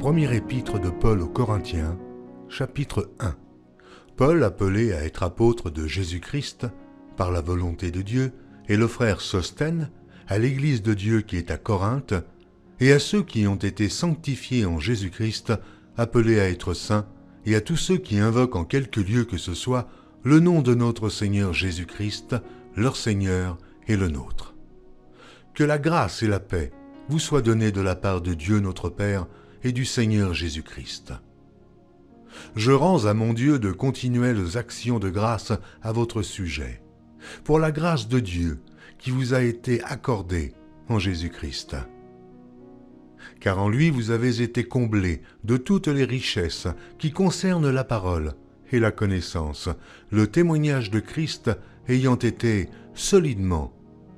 Premier épître de Paul aux Corinthiens, chapitre 1. Paul, appelé à être apôtre de Jésus-Christ, par la volonté de Dieu, et le frère Sosthène, à l'Église de Dieu qui est à Corinthe, et à ceux qui ont été sanctifiés en Jésus-Christ, appelés à être saints, et à tous ceux qui invoquent en quelque lieu que ce soit le nom de notre Seigneur Jésus-Christ, leur Seigneur et le nôtre. Que la grâce et la paix vous soient données de la part de Dieu notre Père et du Seigneur Jésus-Christ. Je rends à mon Dieu de continuelles actions de grâce à votre sujet, pour la grâce de Dieu qui vous a été accordée en Jésus-Christ. Car en lui vous avez été comblés de toutes les richesses qui concernent la parole et la connaissance, le témoignage de Christ ayant été solidement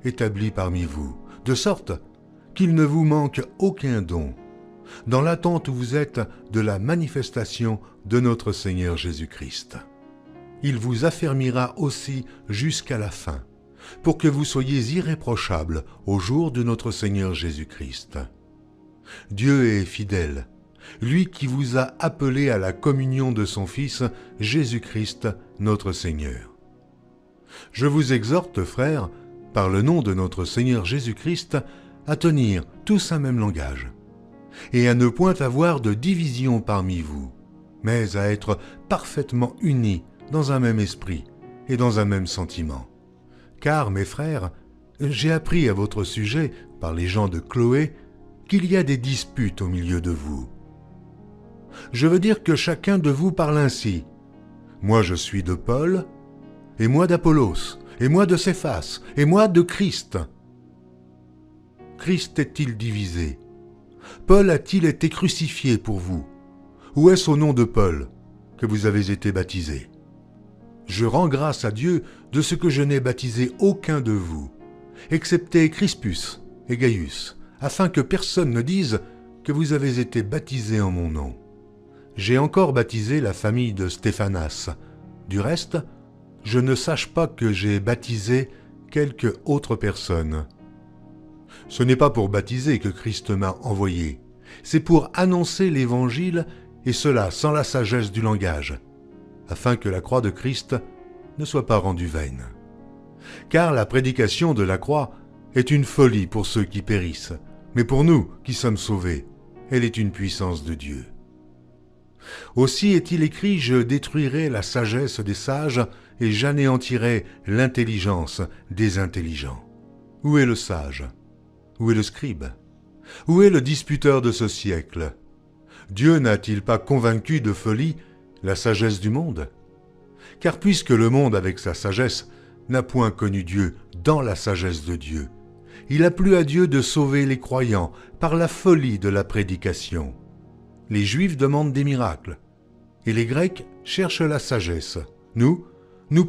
établi parmi vous, de sorte qu'il ne vous manque aucun don, dans l'attente où vous êtes de la manifestation de notre Seigneur Jésus-Christ. Il vous affermira aussi jusqu'à la fin, pour que vous soyez irréprochables au jour de notre Seigneur Jésus-Christ. Dieu est fidèle, lui qui vous a appelés à la communion de son Fils, Jésus-Christ, notre Seigneur. Je vous exhorte, frères, par le nom de notre Seigneur Jésus-Christ, à tenir tous un même langage, et à ne point avoir de division parmi vous, mais à être parfaitement unis dans un même esprit et dans un même sentiment. Car, mes frères, j'ai appris à votre sujet, par les gens de Chloé, qu'il y a des disputes au milieu de vous. Je veux dire que chacun de vous parle ainsi. Moi je suis de Paul, et moi d'Apollos, et moi de Céphas, et moi de Christ. Christ est-il divisé? Paul a-t-il été crucifié pour vous? Ou est-ce au nom de Paul que vous avez été baptisés? Je rends grâce à Dieu de ce que je n'ai baptisé aucun de vous, excepté Crispus et Gaius, afin que personne ne dise que vous avez été baptisés en mon nom. J'ai encore baptisé la famille de Stéphanas. Du reste, je ne sache pas que j'ai baptisé quelque autre personne. Ce n'est pas pour baptiser que Christ m'a envoyé, c'est pour annoncer l'Évangile, et cela sans la sagesse du langage, afin que la croix de Christ ne soit pas rendue vaine. Car la prédication de la croix est une folie pour ceux qui périssent, mais pour nous qui sommes sauvés, elle est une puissance de Dieu. Aussi est-il écrit, je détruirai la sagesse des sages et j'anéantirai l'intelligence des intelligents. Où est le sage? Où est le scribe? Où est le disputeur de ce siècle? Dieu n'a-t-il pas convaincu de folie la sagesse du monde? Car puisque le monde avec sa sagesse n'a point connu Dieu dans la sagesse de Dieu, il a plu à Dieu de sauver les croyants par la folie de la prédication. Les Juifs demandent des miracles, et les Grecs cherchent la sagesse. Nous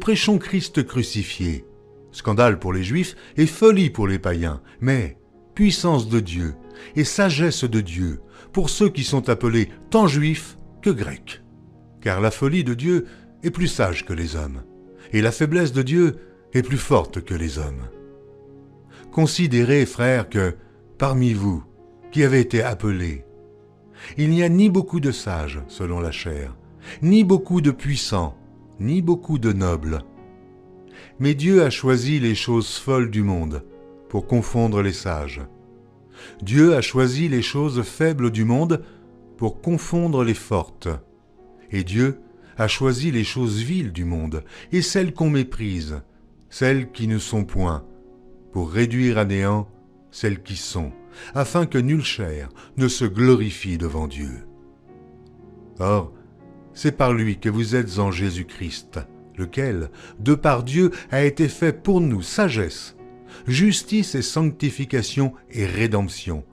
prêchons Christ crucifié. Scandale pour les Juifs et folie pour les païens, mais puissance de Dieu et sagesse de Dieu pour ceux qui sont appelés tant Juifs que Grecs. Car la folie de Dieu est plus sage que les hommes, et la faiblesse de Dieu est plus forte que les hommes. Considérez, frères, que, parmi vous, qui avez été appelés, il n'y a ni beaucoup de sages, selon la chair, ni beaucoup de puissants, ni beaucoup de nobles. Mais Dieu a choisi les choses folles du monde pour confondre les sages. Dieu a choisi les choses faibles du monde pour confondre les fortes. Et Dieu a choisi les choses viles du monde et celles qu'on méprise, celles qui ne sont point, pour réduire à néant celles qui sont, afin que nulle chair ne se glorifie devant Dieu. Or, c'est par lui que vous êtes en Jésus-Christ, lequel, de par Dieu, a été fait pour nous sagesse, justice et sanctification et rédemption,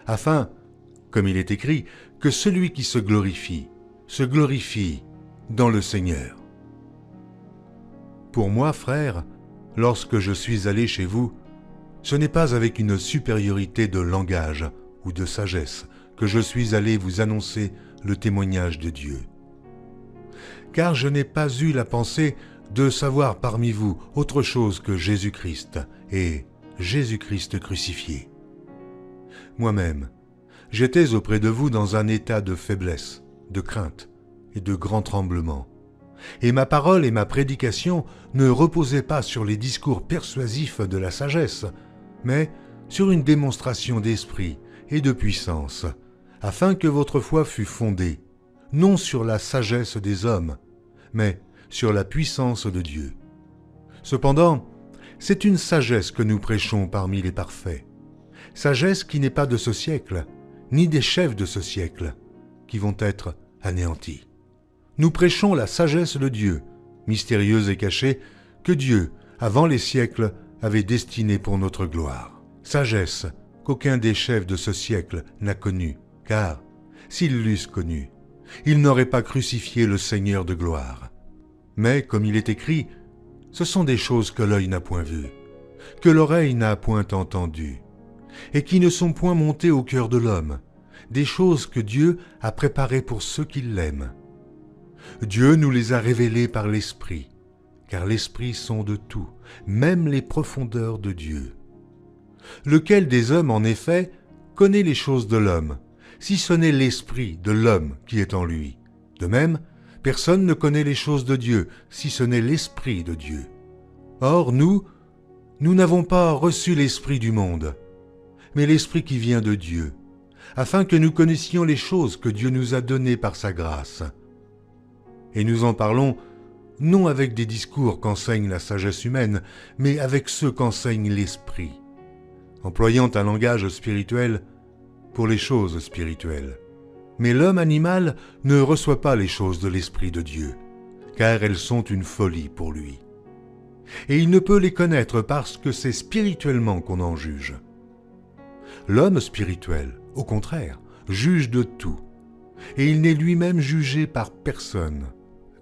afin, comme il est écrit, que celui qui se glorifie dans le Seigneur. Pour moi, frères, lorsque je suis allé chez vous, ce n'est pas avec une supériorité de langage ou de sagesse que je suis allé vous annoncer le témoignage de Dieu. Car je n'ai pas eu la pensée de savoir parmi vous autre chose que Jésus-Christ et Jésus-Christ crucifié. Moi-même, J'étais auprès de vous dans un état de faiblesse, de crainte et de grand tremblement. Et ma parole et ma prédication ne reposaient pas sur les discours persuasifs de la sagesse, mais sur une démonstration d'esprit et de puissance, afin que votre foi fût fondée, non sur la sagesse des hommes, mais sur la puissance de Dieu. Cependant, c'est une sagesse que nous prêchons parmi les parfaits, sagesse qui n'est pas de ce siècle, ni des chefs de ce siècle, qui vont être anéantis. Nous prêchons la sagesse de Dieu, mystérieuse et cachée, que Dieu, avant les siècles, avait destinée pour notre gloire. Sagesse qu'aucun des chefs de ce siècle n'a connue, car, s'ils l'eussent connue, ils n'auraient pas crucifié le Seigneur de gloire. Mais, comme il est écrit, ce sont des choses que l'œil n'a point vues, que l'oreille n'a point entendues, et qui ne sont point montées au cœur de l'homme, des choses que Dieu a préparées pour ceux qui l'aiment. Dieu nous les a révélées par l'Esprit, car l'Esprit sonde tout, même les profondeurs de Dieu. Lequel des hommes, en effet, connaît les choses de l'homme, si ce n'est l'Esprit de l'homme qui est en lui? De même, personne ne connaît les choses de Dieu, si ce n'est l'Esprit de Dieu. Or, nous n'avons pas reçu l'Esprit du monde, mais l'Esprit qui vient de Dieu, afin que nous connaissions les choses que Dieu nous a données par sa grâce. Et nous en parlons non avec des discours qu'enseigne la sagesse humaine, mais avec ceux qu'enseigne l'Esprit, employant un langage spirituel pour les choses spirituelles. Mais l'homme animal ne reçoit pas les choses de l'Esprit de Dieu, car elles sont une folie pour lui. Et il ne peut les connaître parce que c'est spirituellement qu'on en juge. L'homme spirituel, au contraire, juge de tout, et il n'est lui-même jugé par personne.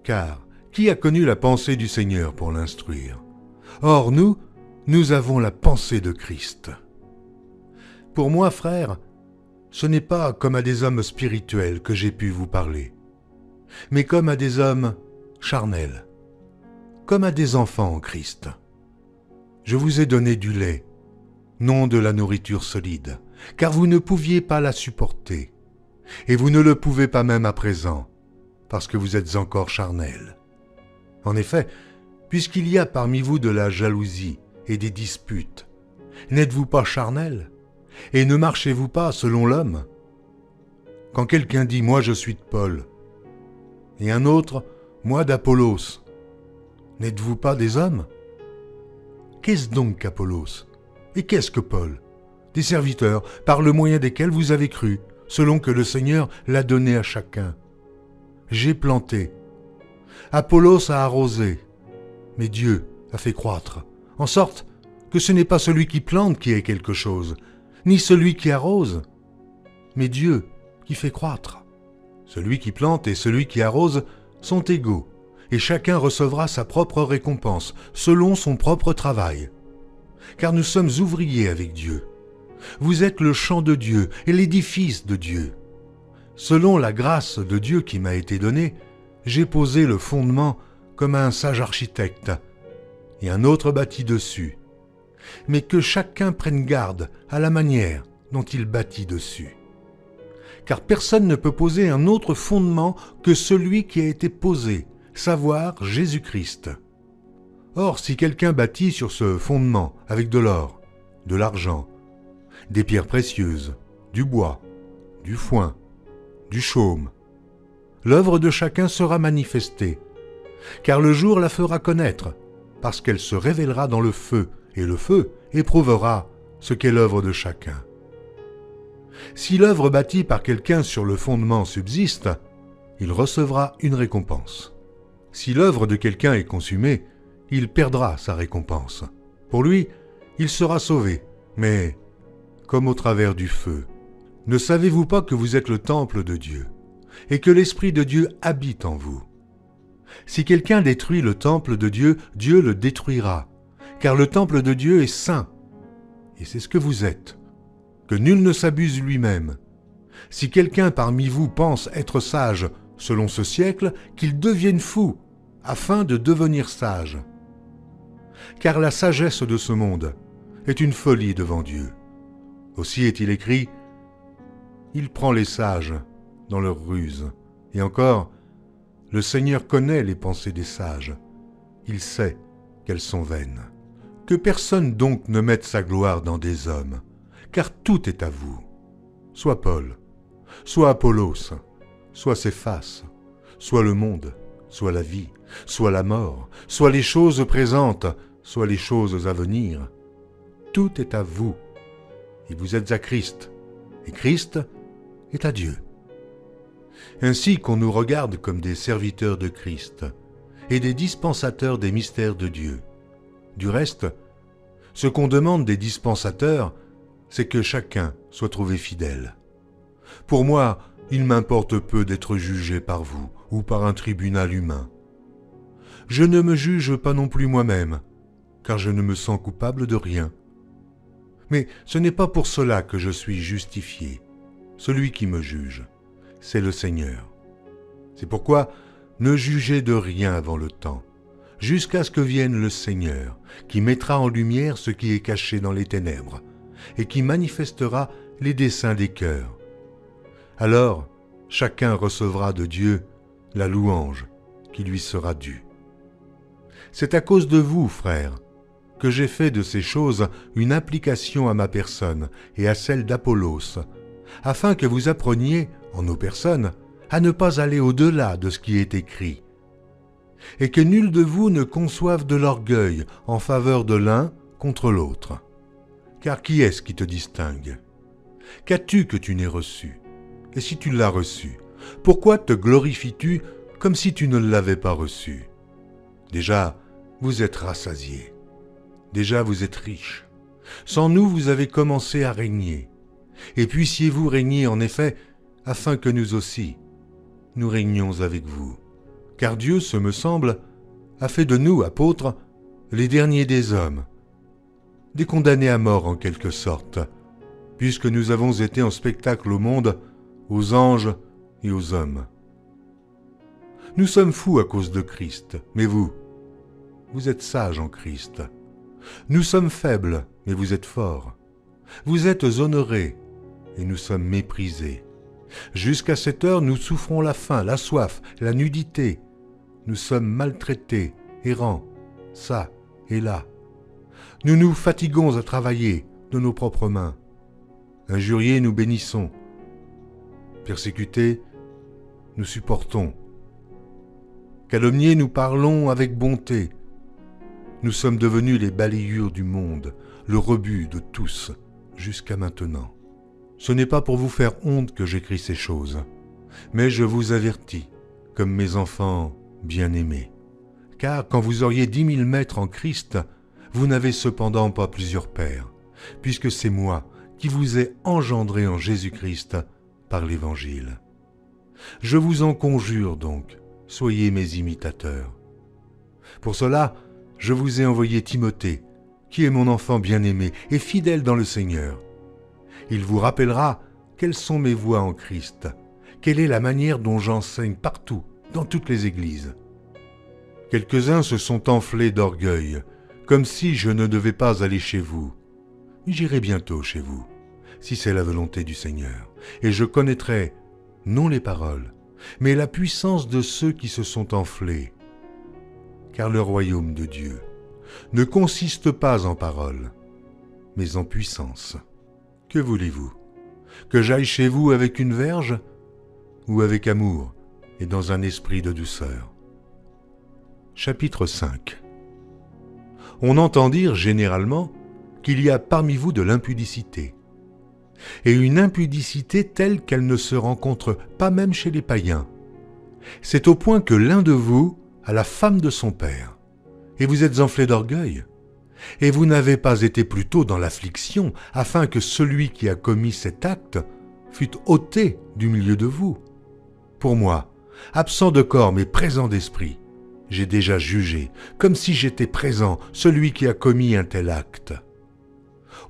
Car qui a connu la pensée du Seigneur pour l'instruire? Or nous avons la pensée de Christ. Pour moi, frères, ce n'est pas comme à des hommes spirituels que j'ai pu vous parler, mais comme à des hommes charnels, comme à des enfants en Christ. Je vous ai donné du lait, non de la nourriture solide, car vous ne pouviez pas la supporter, et vous ne le pouvez pas même à présent, parce que vous êtes encore charnels. En effet, puisqu'il y a parmi vous de la jalousie et des disputes, n'êtes-vous pas charnels? Et ne marchez-vous pas selon l'homme? Quand quelqu'un dit « moi je suis de Paul » et un autre « moi d'Apollos », n'êtes-vous pas des hommes? Qu'est-ce donc qu'Apollos? Et qu'est-ce que Paul? Des serviteurs par le moyen desquels vous avez cru, selon que le Seigneur l'a donné à chacun. J'ai planté, Apollos a arrosé, mais Dieu a fait croître, en sorte que ce n'est pas celui qui plante qui est quelque chose, ni celui qui arrose, mais Dieu qui fait croître. Celui qui plante et celui qui arrose sont égaux, et chacun recevra sa propre récompense, selon son propre travail. Car nous sommes ouvriers avec Dieu. Vous êtes le champ de Dieu et l'édifice de Dieu. Selon la grâce de Dieu qui m'a été donnée, j'ai posé le fondement comme un sage architecte, et un autre bâtit dessus. Mais que chacun prenne garde à la manière dont il bâtit dessus. Car personne ne peut poser un autre fondement que celui qui a été posé, savoir Jésus-Christ. Or, si quelqu'un bâtit sur ce fondement avec de l'or, de l'argent, des pierres précieuses, du bois, du foin, du chaume, l'œuvre de chacun sera manifestée, car le jour la fera connaître, parce qu'elle se révélera dans le feu, et le feu éprouvera ce qu'est l'œuvre de chacun. Si l'œuvre bâtie par quelqu'un sur le fondement subsiste, il recevra une récompense. Si l'œuvre de quelqu'un est consumée, il perdra sa récompense. Pour lui, il sera sauvé, mais comme au travers du feu. Ne savez-vous pas que vous êtes le temple de Dieu, et que l'Esprit de Dieu habite en vous? Si quelqu'un détruit le temple de Dieu, Dieu le détruira, car le temple de Dieu est saint, et c'est ce que vous êtes. Que nul ne s'abuse lui-même. Si quelqu'un parmi vous pense être sage selon ce siècle, qu'il devienne fou, afin de devenir sage. Car la sagesse de ce monde est une folie devant Dieu. Aussi est-il écrit, Il prend les sages dans leur ruse. Et encore, le Seigneur connaît les pensées des sages. Il sait qu'elles sont vaines. Que personne donc ne mette sa gloire dans des hommes, car tout est à vous. Soit Paul, soit Apollos, soit Céphas, soit le monde, soit la vie, soit la mort, soit les choses présentes, soit les choses à venir. Tout est à vous, et vous êtes à Christ, et Christ est à Dieu. Ainsi qu'on nous regarde comme des serviteurs de Christ et des dispensateurs des mystères de Dieu. Du reste, ce qu'on demande des dispensateurs, c'est que chacun soit trouvé fidèle. Pour moi, il m'importe peu d'être jugé par vous ou par un tribunal humain. Je ne me juge pas non plus moi-même, car je ne me sens coupable de rien. Mais ce n'est pas pour cela que je suis justifié. Celui qui me juge, c'est le Seigneur. C'est pourquoi ne jugez de rien avant le temps, jusqu'à ce que vienne le Seigneur, qui mettra en lumière ce qui est caché dans les ténèbres, et qui manifestera les desseins des cœurs. Alors, chacun recevra de Dieu la louange qui lui sera due. C'est à cause de vous, frères, que j'ai fait de ces choses une application à ma personne et à celle d'Apollos, afin que vous appreniez, en nos personnes, à ne pas aller au-delà de ce qui est écrit, et que nul de vous ne conçoive de l'orgueil en faveur de l'un contre l'autre. Car qui est-ce qui te distingue? Qu'as-tu que tu n'aies reçu? Et si tu l'as reçu, pourquoi te glorifies-tu comme si tu ne l'avais pas reçu? Déjà, vous êtes rassasiés. Déjà, vous êtes riches. Sans nous, vous avez commencé à régner. Et puissiez-vous régner en effet, afin que nous aussi, nous régnions avec vous. Car Dieu, ce me semble, a fait de nous, apôtres, les derniers des hommes, des condamnés à mort en quelque sorte, puisque nous avons été en spectacle au monde, aux anges et aux hommes. Nous sommes fous à cause de Christ, mais vous êtes sages en Christ. Nous sommes faibles, mais vous êtes forts. Vous êtes honorés, et nous sommes méprisés. Jusqu'à cette heure, nous souffrons la faim, la soif, la nudité. Nous sommes maltraités, errants, ça et là. Nous nous fatiguons à travailler de nos propres mains. Injuriés, nous bénissons. Persécutés, nous supportons. Calomniés, nous parlons avec bonté. Nous sommes devenus les balayures du monde, le rebut de tous, jusqu'à maintenant. Ce n'est pas pour vous faire honte que j'écris ces choses, mais je vous avertis, comme mes enfants bien-aimés. Car quand vous auriez 10 000 maîtres en Christ, vous n'avez cependant pas plusieurs pères, puisque c'est moi qui vous ai engendré en Jésus-Christ par l'Évangile. Je vous en conjure donc, soyez mes imitateurs. Pour cela, je vous ai envoyé Timothée, qui est mon enfant bien-aimé et fidèle dans le Seigneur. Il vous rappellera quelles sont mes voies en Christ, quelle est la manière dont j'enseigne partout, dans toutes les églises. Quelques-uns se sont enflés d'orgueil, comme si je ne devais pas aller chez vous. J'irai bientôt chez vous, si c'est la volonté du Seigneur, et je connaîtrai, non les paroles, mais la puissance de ceux qui se sont enflés. Car le royaume de Dieu ne consiste pas en paroles, mais en puissance. Que voulez-vous? Que j'aille chez vous avec une verge ou avec amour et dans un esprit de douceur? Chapitre 5. On entend dire généralement qu'il y a parmi vous de l'impudicité, et une impudicité telle qu'elle ne se rencontre pas même chez les païens. C'est au point que l'un de vous a la femme de son père, et vous êtes enflé d'orgueil. Et vous n'avez pas été plus tôt dans l'affliction, afin que celui qui a commis cet acte fût ôté du milieu de vous. Pour moi, absent de corps mais présent d'esprit, j'ai déjà jugé, comme si j'étais présent, celui qui a commis un tel acte.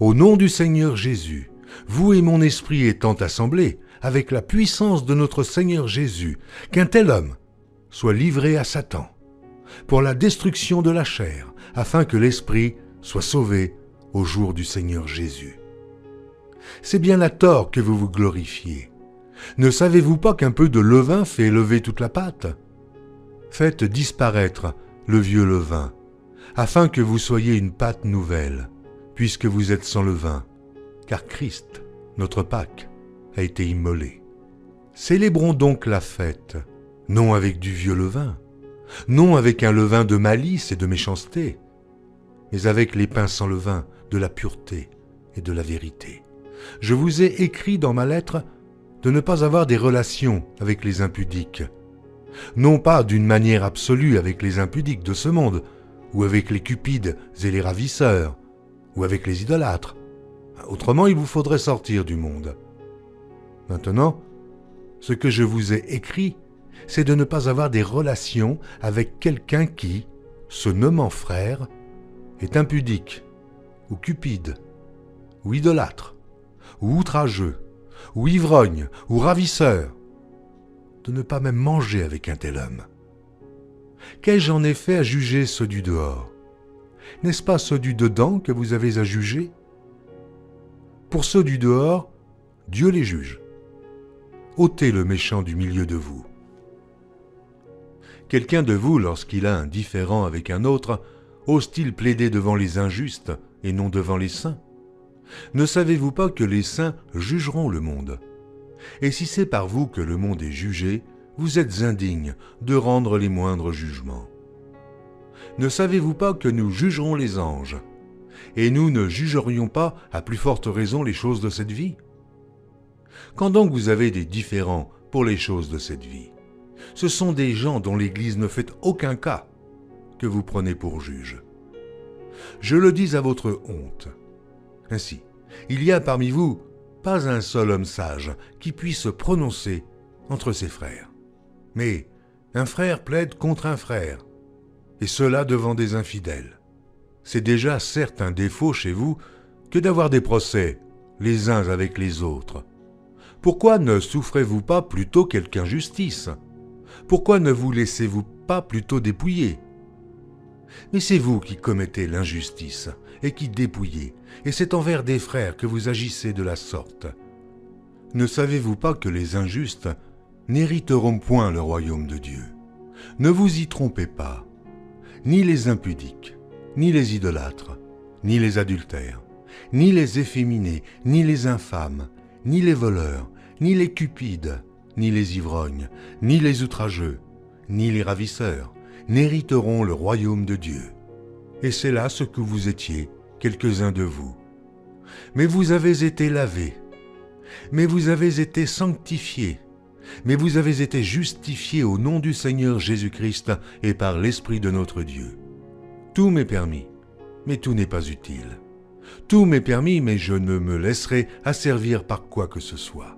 Au nom du Seigneur Jésus, vous et mon esprit étant assemblés, avec la puissance de notre Seigneur Jésus, qu'un tel homme soit livré à Satan, pour la destruction de la chair, afin que l'esprit soit sauvé au jour du Seigneur Jésus. C'est bien à tort que vous vous glorifiez, Ne savez-vous pas qu'un peu de levain fait lever toute la pâte? Faites disparaître le vieux levain, afin que vous soyez une pâte nouvelle, puisque vous êtes sans levain, car Christ, notre Pâque, a été immolé. Célébrons donc la fête, non avec du vieux levain, non avec un levain de malice et de méchanceté, mais avec les pains sans levain, de la pureté et de la vérité. Je vous ai écrit dans ma lettre de ne pas avoir des relations avec les impudiques, non pas d'une manière absolue avec les impudiques de ce monde, ou avec les cupides et les ravisseurs, ou avec les idolâtres. Autrement, il vous faudrait sortir du monde. Maintenant, ce que je vous ai écrit, c'est de ne pas avoir des relations avec quelqu'un qui, se nommant frère, est impudique, ou cupide, ou idolâtre, ou outrageux, ou ivrogne, ou ravisseur, de ne pas même manger avec un tel homme. Qu'ai-je en effet à juger ceux du dehors? N'est-ce pas ceux du dedans que vous avez à juger? Pour ceux du dehors, Dieu les juge. Ôtez le méchant du milieu de vous. Quelqu'un de vous, lorsqu'il a un différend avec un autre, ose-t-il plaider devant les injustes et non devant les saints? Ne savez-vous pas que les saints jugeront le monde? Et si c'est par vous que le monde est jugé, vous êtes indignes de rendre les moindres jugements. Ne savez-vous pas que nous jugerons les anges? Et nous ne jugerions pas à plus forte raison les choses de cette vie? Quand donc vous avez des différends pour les choses de cette vie, ce sont des gens dont l'Église ne fait aucun cas que vous prenez pour juges. Je le dis à votre honte. Ainsi, il y a parmi vous pas un seul homme sage qui puisse se prononcer entre ses frères. Mais un frère plaide contre un frère, et cela devant des infidèles. C'est déjà certes un défaut chez vous que d'avoir des procès les uns avec les autres. Pourquoi ne souffrez-vous pas plutôt quelque injustice? Pourquoi ne vous laissez-vous pas plutôt dépouiller? Mais c'est vous qui commettez l'injustice et qui dépouillez, et c'est envers des frères que vous agissez de la sorte. Ne savez-vous pas que les injustes n'hériteront point le royaume de Dieu? Ne vous y trompez pas, ni les impudiques, ni les idolâtres, ni les adultères, ni les efféminés, ni les infâmes, ni les voleurs, ni les cupides, ni les ivrognes, ni les outrageux, ni les ravisseurs, n'hériteront le royaume de Dieu. Et c'est là ce que vous étiez, quelques-uns de vous. Mais vous avez été lavés, mais vous avez été sanctifiés, mais vous avez été justifiés au nom du Seigneur Jésus-Christ et par l'Esprit de notre Dieu. Tout m'est permis, mais tout n'est pas utile. Tout m'est permis, mais je ne me laisserai asservir par quoi que ce soit.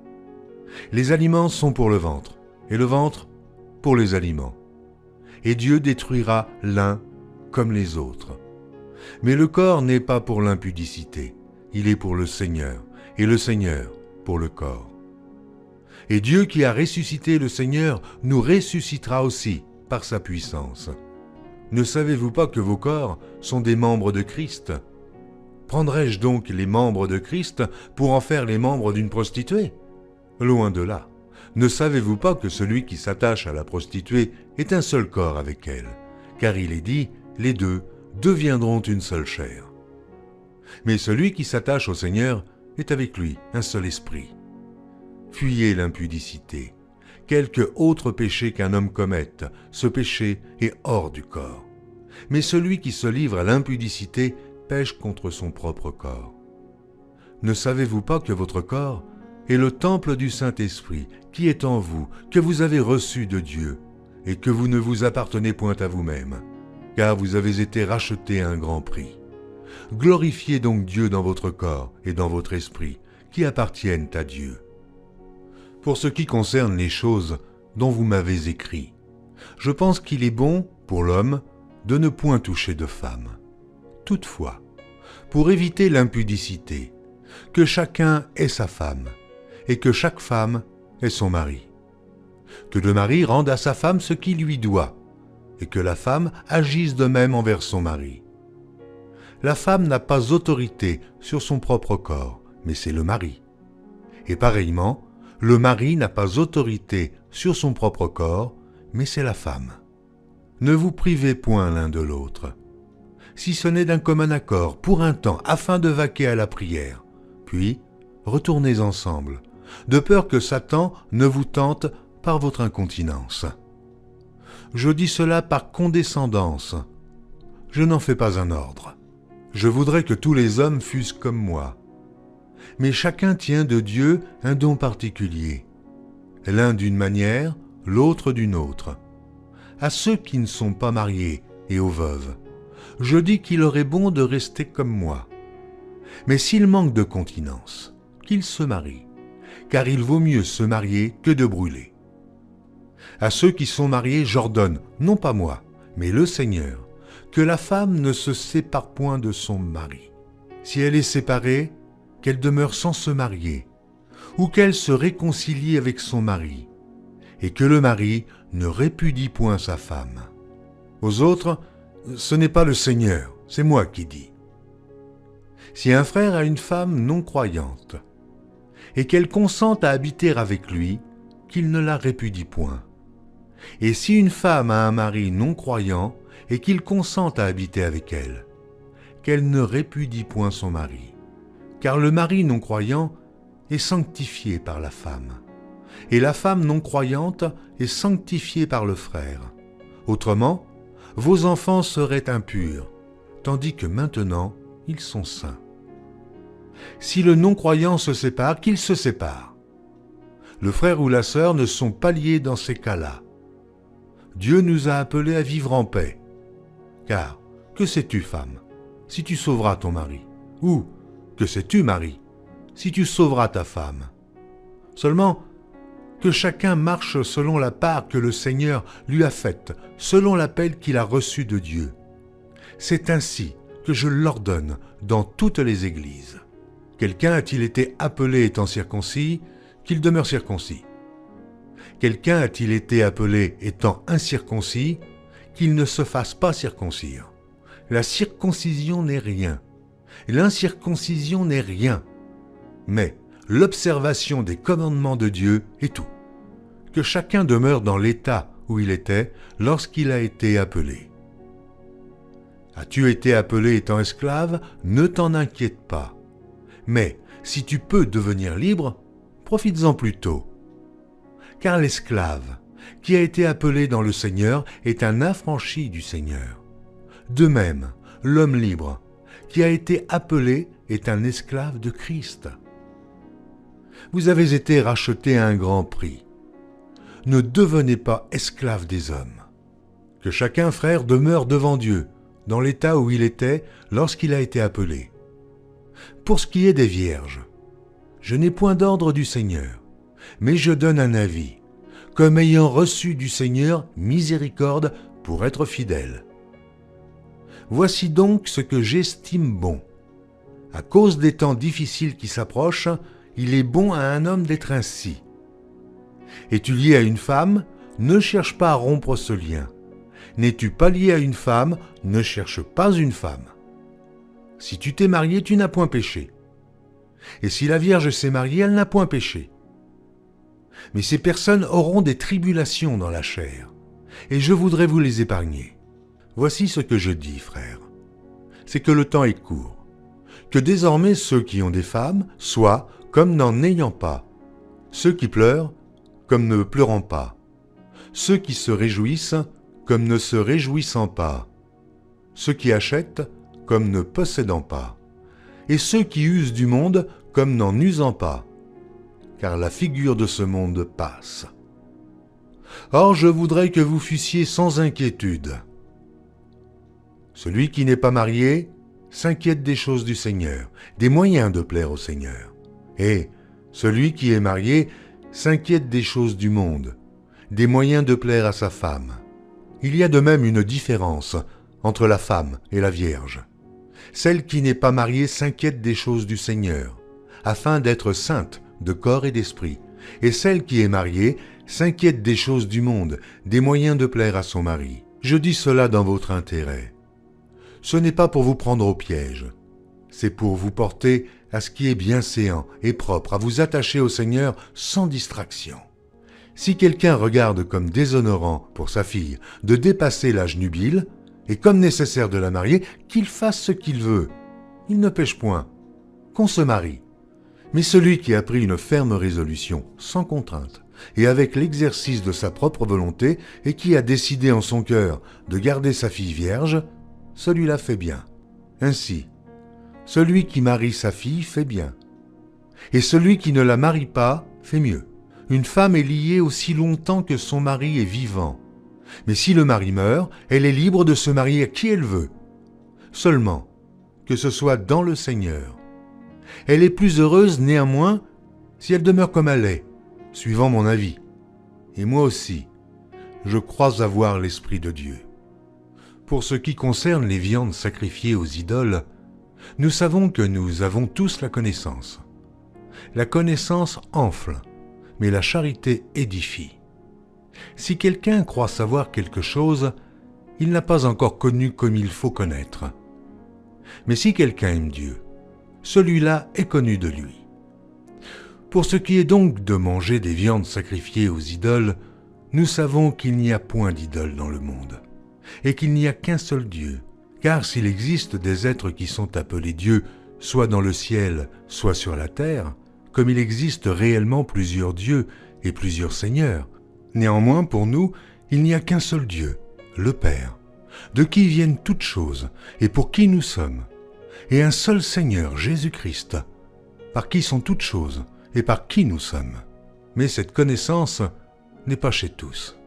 Les aliments sont pour le ventre, et le ventre pour les aliments. Et Dieu détruira l'un comme les autres. Mais le corps n'est pas pour l'impudicité, il est pour le Seigneur, et le Seigneur pour le corps. Et Dieu qui a ressuscité le Seigneur nous ressuscitera aussi par sa puissance. Ne savez-vous pas que vos corps sont des membres de Christ? Prendrais-je donc les membres de Christ pour en faire les membres d'une prostituée? Loin de là. Ne savez-vous pas que celui qui s'attache à la prostituée est un seul corps avec elle? Car il est dit, les deux deviendront une seule chair. Mais celui qui s'attache au Seigneur est avec lui un seul esprit. Fuyez l'impudicité. Quelque autre péché qu'un homme commette, ce péché est hors du corps. Mais celui qui se livre à l'impudicité pêche contre son propre corps. Ne savez-vous pas que votre corps est le temple du Saint-Esprit qui est en vous, que vous avez reçu de Dieu, et que vous ne vous appartenez point à vous-même, car vous avez été rachetés à un grand prix. Glorifiez donc Dieu dans votre corps et dans votre esprit, qui appartiennent à Dieu. Pour ce qui concerne les choses dont vous m'avez écrit, je pense qu'il est bon, pour l'homme, de ne point toucher de femme. Toutefois, pour éviter l'impudicité, que chacun ait sa femme, et que chaque femme ait son mari. Que le mari rende à sa femme ce qui lui doit, et que la femme agisse de même envers son mari. La femme n'a pas autorité sur son propre corps, mais c'est le mari. Et pareillement, Le mari n'a pas autorité sur son propre corps, mais c'est la femme. Ne vous privez point l'un de l'autre, si ce n'est d'un commun accord, pour un temps, afin de vaquer à la prière. Puis, retournez ensemble, de peur que Satan ne vous tente par votre incontinence. Je dis cela par condescendance. Je n'en fais pas un ordre. Je voudrais que tous les hommes fussent comme moi. Mais chacun tient de Dieu un don particulier, l'un d'une manière, l'autre d'une autre. À ceux qui ne sont pas mariés et aux veuves, je dis qu'il aurait bon de rester comme moi. Mais s'ils manquent de continence, qu'ils se marient, car il vaut mieux se marier que de brûler. À ceux qui sont mariés, j'ordonne, non pas moi, mais le Seigneur, que la femme ne se sépare point de son mari. Si elle est séparée, qu'elle demeure sans se marier, ou qu'elle se réconcilie avec son mari, et que le mari ne répudie point sa femme. Aux autres, ce n'est pas le Seigneur, c'est moi qui dis. Si un frère a une femme non croyante, et qu'elle consente à habiter avec lui, qu'il ne la répudie point. Et si une femme a un mari non croyant, et qu'il consente à habiter avec elle, qu'elle ne répudie point son mari. Car le mari non croyant est sanctifié par la femme, et la femme non croyante est sanctifiée par le frère. Autrement, vos enfants seraient impurs, tandis que maintenant ils sont saints. Si le non-croyant se sépare, qu'il se sépare. Le frère ou la sœur ne sont pas liés dans ces cas-là. Dieu nous a appelés à vivre en paix. Car, que sais-tu, femme, si tu sauveras ton mari? Ou, que sais-tu, mari, si tu sauveras ta femme? Seulement, que chacun marche selon la part que le Seigneur lui a faite, selon l'appel qu'il a reçu de Dieu. C'est ainsi que je l'ordonne dans toutes les églises. Quelqu'un a-t-il été appelé étant circoncis, qu'il demeure circoncis. Quelqu'un a-t-il été appelé étant incirconcis, qu'il ne se fasse pas circoncire. La circoncision n'est rien, l'incirconcision n'est rien, mais l'observation des commandements de Dieu est tout. Que chacun demeure dans l'état où il était lorsqu'il a été appelé. As-tu été appelé étant esclave? Ne t'en inquiète pas. Mais si tu peux devenir libre, profites-en plutôt. Car l'esclave, qui a été appelé dans le Seigneur, est un affranchi du Seigneur. De même, l'homme libre, qui a été appelé, est un esclave de Christ. Vous avez été rachetés à un grand prix. Ne devenez pas esclaves des hommes. Que chacun, frère, demeure devant Dieu, dans l'état où il était lorsqu'il a été appelé. Pour ce qui est des vierges, je n'ai point d'ordre du Seigneur, mais je donne un avis, comme ayant reçu du Seigneur miséricorde pour être fidèle. Voici donc ce que j'estime bon. À cause des temps difficiles qui s'approchent, il est bon à un homme d'être ainsi. Es-tu lié à une femme? Ne cherche pas à rompre ce lien. N'es-tu pas lié à une femme? Ne cherche pas une femme. Si tu t'es marié, tu n'as point péché. Et si la Vierge s'est mariée, elle n'a point péché. Mais ces personnes auront des tribulations dans la chair, et je voudrais vous les épargner. Voici ce que je dis, frères. C'est que le temps est court, que désormais ceux qui ont des femmes soient comme n'en ayant pas, ceux qui pleurent comme ne pleurant pas, ceux qui se réjouissent comme ne se réjouissant pas, ceux qui achètent comme ne possédant pas, et ceux qui usent du monde comme n'en usant pas, car la figure de ce monde passe. Or, je voudrais que vous fussiez sans inquiétude. Celui qui n'est pas marié s'inquiète des choses du Seigneur, des moyens de plaire au Seigneur. Et celui qui est marié s'inquiète des choses du monde, des moyens de plaire à sa femme. Il y a de même une différence entre la femme et la Vierge. Celle qui n'est pas mariée s'inquiète des choses du Seigneur, afin d'être sainte de corps et d'esprit, et celle qui est mariée s'inquiète des choses du monde, des moyens de plaire à son mari. Je dis cela dans votre intérêt. Ce n'est pas pour vous prendre au piège, c'est pour vous porter à ce qui est bienséant et propre, à vous attacher au Seigneur sans distraction. Si quelqu'un regarde comme déshonorant pour sa fille de dépasser l'âge nubile, et comme nécessaire de la marier, qu'il fasse ce qu'il veut. Il ne pêche point, qu'on se marie. Mais celui qui a pris une ferme résolution, sans contrainte, et avec l'exercice de sa propre volonté, et qui a décidé en son cœur de garder sa fille vierge, celui-là fait bien. Ainsi, celui qui marie sa fille fait bien. Et celui qui ne la marie pas fait mieux. Une femme est liée aussi longtemps que son mari est vivant. Mais si le mari meurt, elle est libre de se marier à qui elle veut. Seulement, que ce soit dans le Seigneur. Elle est plus heureuse néanmoins si elle demeure comme elle est, suivant mon avis. Et moi aussi, je crois avoir l'Esprit de Dieu. Pour ce qui concerne les viandes sacrifiées aux idoles, nous savons que nous avons tous la connaissance. La connaissance enfle, mais la charité édifie. Si quelqu'un croit savoir quelque chose, il n'a pas encore connu comme il faut connaître. Mais si quelqu'un aime Dieu, celui-là est connu de lui. Pour ce qui est donc de manger des viandes sacrifiées aux idoles, nous savons qu'il n'y a point d'idole dans le monde, et qu'il n'y a qu'un seul Dieu, car s'il existe des êtres qui sont appelés dieux, soit dans le ciel, soit sur la terre, comme il existe réellement plusieurs dieux et plusieurs seigneurs, néanmoins, pour nous, il n'y a qu'un seul Dieu, le Père, de qui viennent toutes choses et pour qui nous sommes, et un seul Seigneur, Jésus-Christ, par qui sont toutes choses et par qui nous sommes. Mais cette connaissance n'est pas chez tous.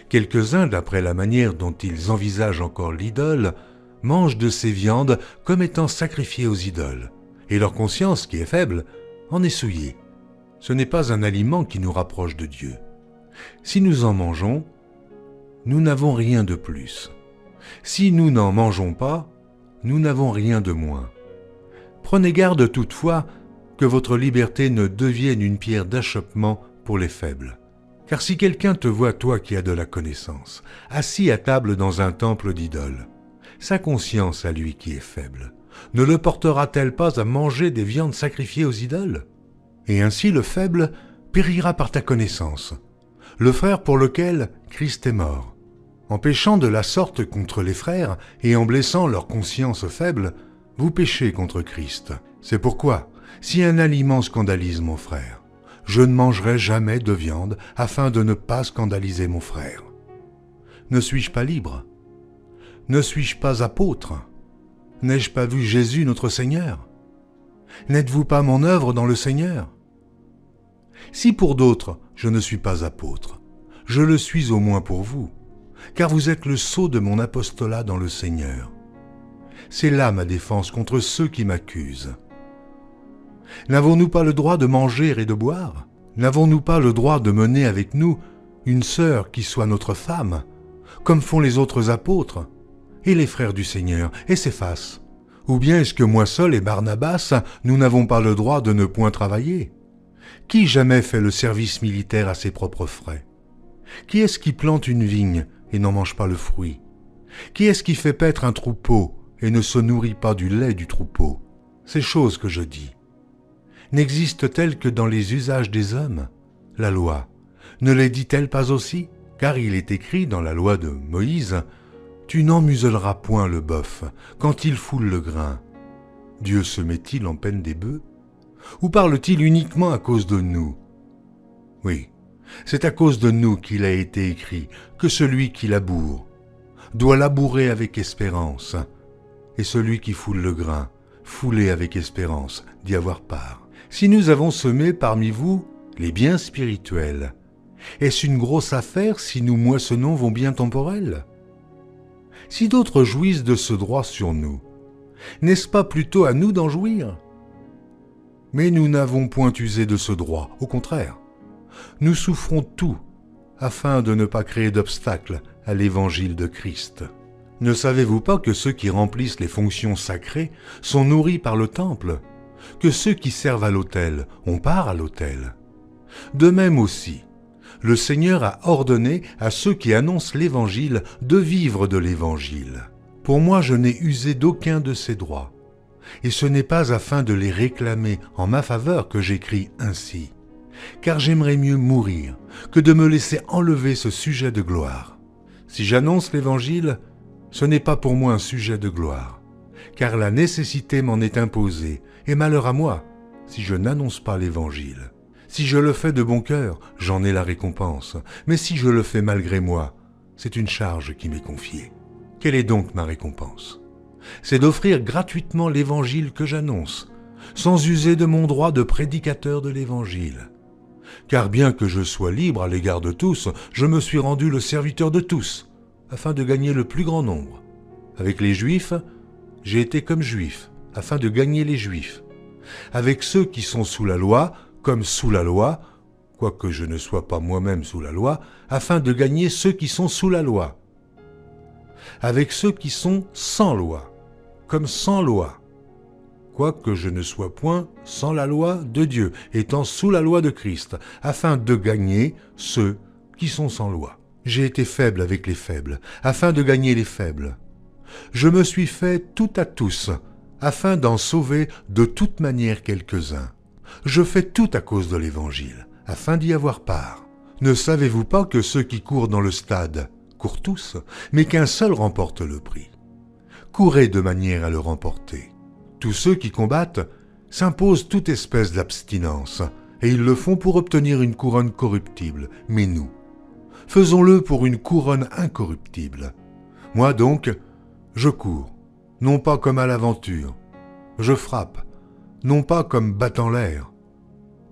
Quelques-uns, d'après la manière dont ils envisagent encore l'idole, mangent de ces viandes comme étant sacrifiées aux idoles, et leur conscience, qui est faible, en est souillée. Ce n'est pas un aliment qui nous rapproche de Dieu. Si nous en mangeons, nous n'avons rien de plus. Si nous n'en mangeons pas, nous n'avons rien de moins. Prenez garde toutefois que votre liberté ne devienne une pierre d'achoppement pour les faibles. Car si quelqu'un te voit, toi qui as de la connaissance, assis à table dans un temple d'idoles, sa conscience à lui qui est faible, ne le portera-t-elle pas à manger des viandes sacrifiées aux idoles? Et ainsi le faible périra par ta connaissance, le frère pour lequel Christ est mort. En péchant de la sorte contre les frères et en blessant leur conscience faible, vous péchez contre Christ. C'est pourquoi, si un aliment scandalise mon frère, je ne mangerai jamais de viande afin de ne pas scandaliser mon frère. Ne suis-je pas libre? Ne suis-je pas apôtre? N'ai-je pas vu Jésus notre Seigneur? N'êtes-vous pas mon œuvre dans le Seigneur? Si pour d'autres je ne suis pas apôtre, je le suis au moins pour vous, car vous êtes le sceau de mon apostolat dans le Seigneur. C'est là ma défense contre ceux qui m'accusent. N'avons-nous pas le droit de manger et de boire? N'avons-nous pas le droit de mener avec nous une sœur qui soit notre femme, comme font les autres apôtres, et les frères du Seigneur, et Céphas? Ou bien est-ce que moi seul et Barnabas, nous n'avons pas le droit de ne point travailler? Qui jamais fait le service militaire à ses propres frais? Qui est-ce qui plante une vigne et n'en mange pas le fruit? Qui est-ce qui fait paître un troupeau et ne se nourrit pas du lait du troupeau? Ces choses que je dis, n'existent-elles que dans les usages des hommes? La loi, ne les dit-elle pas aussi? Car il est écrit dans la loi de Moïse, « Tu n'en muselleras point le bœuf quand il foule le grain. » Dieu se met-il en peine des bœufs? Ou parle-t-il uniquement à cause de nous? Oui, c'est à cause de nous qu'il a été écrit que celui qui laboure doit labourer avec espérance, et celui qui foule le grain, fouler avec espérance d'y avoir part. Si nous avons semé parmi vous les biens spirituels, est-ce une grosse affaire si nous moissonnons vos biens temporels? Si d'autres jouissent de ce droit sur nous, n'est-ce pas plutôt à nous d'en jouir? Mais nous n'avons point usé de ce droit, au contraire. Nous souffrons tout, afin de ne pas créer d'obstacle à l'évangile de Christ. Ne savez-vous pas que ceux qui remplissent les fonctions sacrées sont nourris par le temple, que ceux qui servent à l'autel ont part à l'autel? De même aussi, le Seigneur a ordonné à ceux qui annoncent l'Évangile de vivre de l'Évangile. Pour moi, je n'ai usé d'aucun de ces droits, et ce n'est pas afin de les réclamer en ma faveur que j'écris ainsi, car j'aimerais mieux mourir que de me laisser enlever ce sujet de gloire. Si j'annonce l'Évangile, ce n'est pas pour moi un sujet de gloire, car la nécessité m'en est imposée, et malheur à moi si je n'annonce pas l'Évangile. Si je le fais de bon cœur, j'en ai la récompense, mais si je le fais malgré moi, c'est une charge qui m'est confiée. Quelle est donc ma récompense ? C'est d'offrir gratuitement l'Évangile que j'annonce, sans user de mon droit de prédicateur de l'Évangile. Car bien que je sois libre à l'égard de tous, je me suis rendu le serviteur de tous, afin de gagner le plus grand nombre. Avec les Juifs, j'ai été comme Juif, afin de gagner les Juifs. Avec ceux qui sont sous la loi, comme sous la loi, quoique je ne sois pas moi-même sous la loi, afin de gagner ceux qui sont sous la loi. Avec ceux qui sont sans loi, comme sans loi, quoique je ne sois point sans la loi de Dieu, étant sous la loi de Christ, afin de gagner ceux qui sont sans loi. J'ai été faible avec les faibles, afin de gagner les faibles. Je me suis fait tout à tous, afin d'en sauver de toute manière quelques-uns. Je fais tout à cause de l'Évangile, afin d'y avoir part. Ne savez-vous pas que ceux qui courent dans le stade courent tous, mais qu'un seul remporte le prix? Courez de manière à le remporter. Tous ceux qui combattent s'imposent toute espèce d'abstinence, et ils le font pour obtenir une couronne corruptible. Mais nous, faisons-le pour une couronne incorruptible. Moi donc, je cours, non pas comme à l'aventure. Je frappe, non pas comme battant l'air,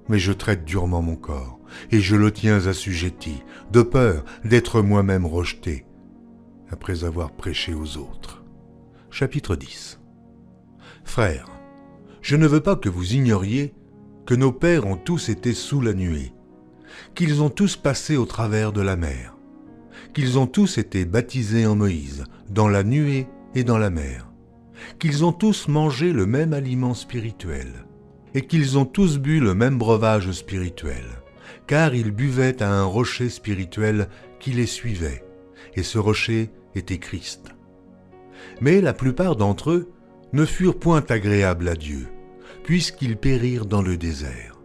mais je traite durement mon corps, et je le tiens assujetti, de peur d'être moi-même rejeté, après avoir prêché aux autres. Chapitre 10. Frères, je ne veux pas que vous ignoriez que nos pères ont tous été sous la nuée, qu'ils ont tous passé au travers de la mer, qu'ils ont tous été baptisés en Moïse, dans la nuée et dans la mer, qu'ils ont tous mangé le même aliment spirituel, et qu'ils ont tous bu le même breuvage spirituel, car ils buvaient à un rocher spirituel qui les suivait, et ce rocher était Christ. Mais la plupart d'entre eux ne furent point agréables à Dieu, puisqu'ils périrent dans le désert.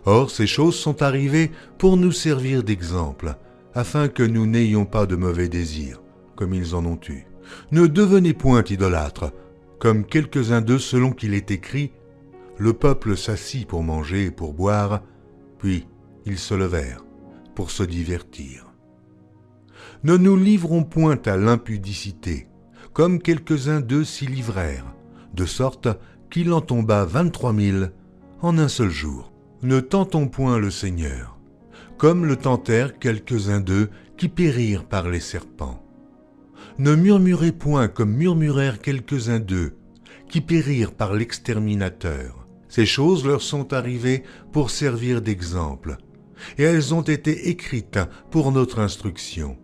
Or, ces choses sont arrivées pour nous servir d'exemple, afin que nous n'ayons pas de mauvais désirs, comme ils en ont eu. Ne devenez point idolâtres, comme quelques-uns d'eux selon qu'il est écrit, « Le peuple s'assit pour manger et pour boire, puis ils se levèrent pour se divertir. » Ne nous livrons point à l'impudicité, comme quelques-uns d'eux s'y livrèrent, de sorte qu'il en tomba 23 000 en un seul jour. Ne tentons point le Seigneur, comme le tentèrent quelques-uns d'eux qui périrent par les serpents. Ne murmurez point comme murmurèrent quelques-uns d'eux, qui périrent par l'exterminateur. Ces choses leur sont arrivées pour servir d'exemple, et elles ont été écrites pour notre instruction,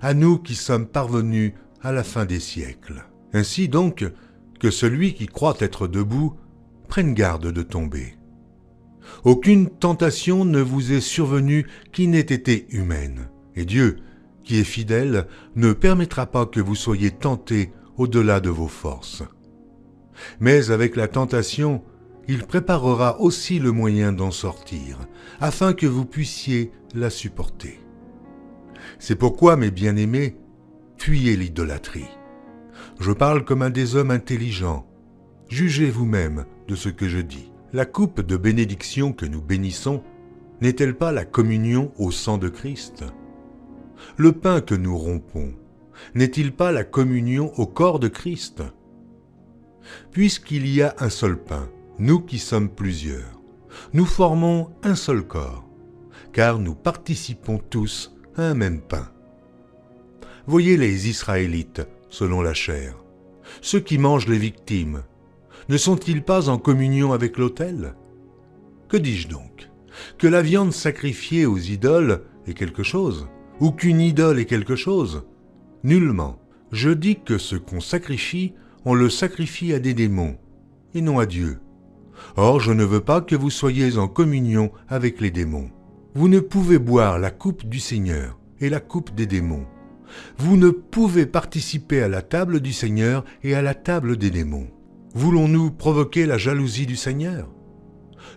à nous qui sommes parvenus à la fin des siècles. Ainsi donc, que celui qui croit être debout prenne garde de tomber. Aucune tentation ne vous est survenue qui n'ait été humaine, et Dieu, qui est fidèle, ne permettra pas que vous soyez tentés au-delà de vos forces. Mais avec la tentation, il préparera aussi le moyen d'en sortir, afin que vous puissiez la supporter. C'est pourquoi, mes bien-aimés, fuyez l'idolâtrie. Je parle comme un des hommes intelligents. Jugez vous-même de ce que je dis. La coupe de bénédiction que nous bénissons n'est-elle pas la communion au sang de Christ ? Le pain que nous rompons n'est-il pas la communion au corps de Christ ? Puisqu'il y a un seul pain, nous qui sommes plusieurs, nous formons un seul corps, car nous participons tous à un même pain. Voyez les Israélites, selon la chair, ceux qui mangent les victimes, ne sont-ils pas en communion avec l'autel ? Que dis-je donc ? Que la viande sacrifiée aux idoles est quelque chose, ou qu'une idole est quelque chose ? Nullement. Je dis que ce qu'on sacrifie, on le sacrifie à des démons, et non à Dieu. Or, je ne veux pas que vous soyez en communion avec les démons. Vous ne pouvez boire la coupe du Seigneur et la coupe des démons. Vous ne pouvez participer à la table du Seigneur et à la table des démons. Voulons-nous provoquer la jalousie du Seigneur?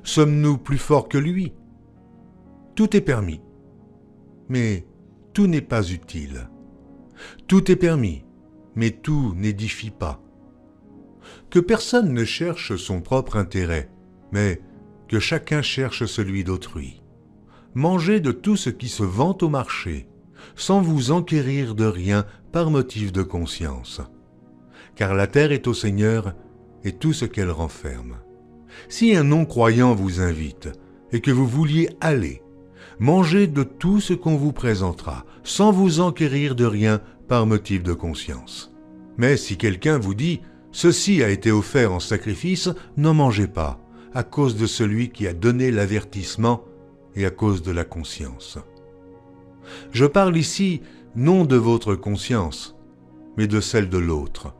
Sommes-nous plus forts que lui? Tout est permis, mais tout n'est pas utile. Tout est permis, mais tout n'édifie pas. Que personne ne cherche son propre intérêt, mais que chacun cherche celui d'autrui. Mangez de tout ce qui se vend au marché, sans vous enquérir de rien par motif de conscience. Car la terre est au Seigneur et tout ce qu'elle renferme. Si un non-croyant vous invite et que vous vouliez aller, mangez de tout ce qu'on vous présentera, sans vous enquérir de rien par motif de conscience. Mais si quelqu'un vous dit « Ceci a été offert en sacrifice », n'en mangez pas, à cause de celui qui a donné l'avertissement et à cause de la conscience. Je parle ici non de votre conscience, mais de celle de l'autre.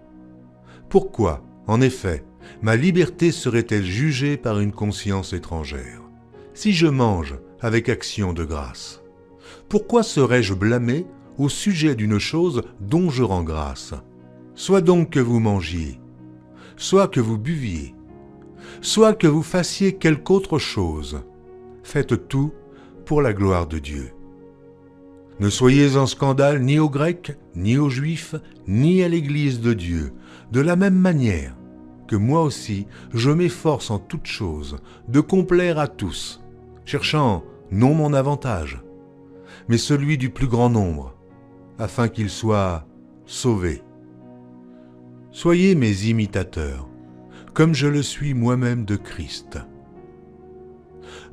Pourquoi, en effet, ma liberté serait-elle jugée par une conscience étrangère, si je mange avec action de grâce? Pourquoi serais-je blâmé au sujet d'une chose dont je rends grâce? Soit donc que vous mangiez, soit que vous buviez, soit que vous fassiez quelque autre chose, faites tout pour la gloire de Dieu. Ne soyez en scandale ni aux Grecs, ni aux Juifs, ni à l'Église de Dieu, de la même manière que moi aussi je m'efforce en toutes choses de complaire à tous, cherchant non mon avantage, mais celui du plus grand nombre, afin qu'ils soient sauvés. Soyez mes imitateurs, comme je le suis moi-même de Christ.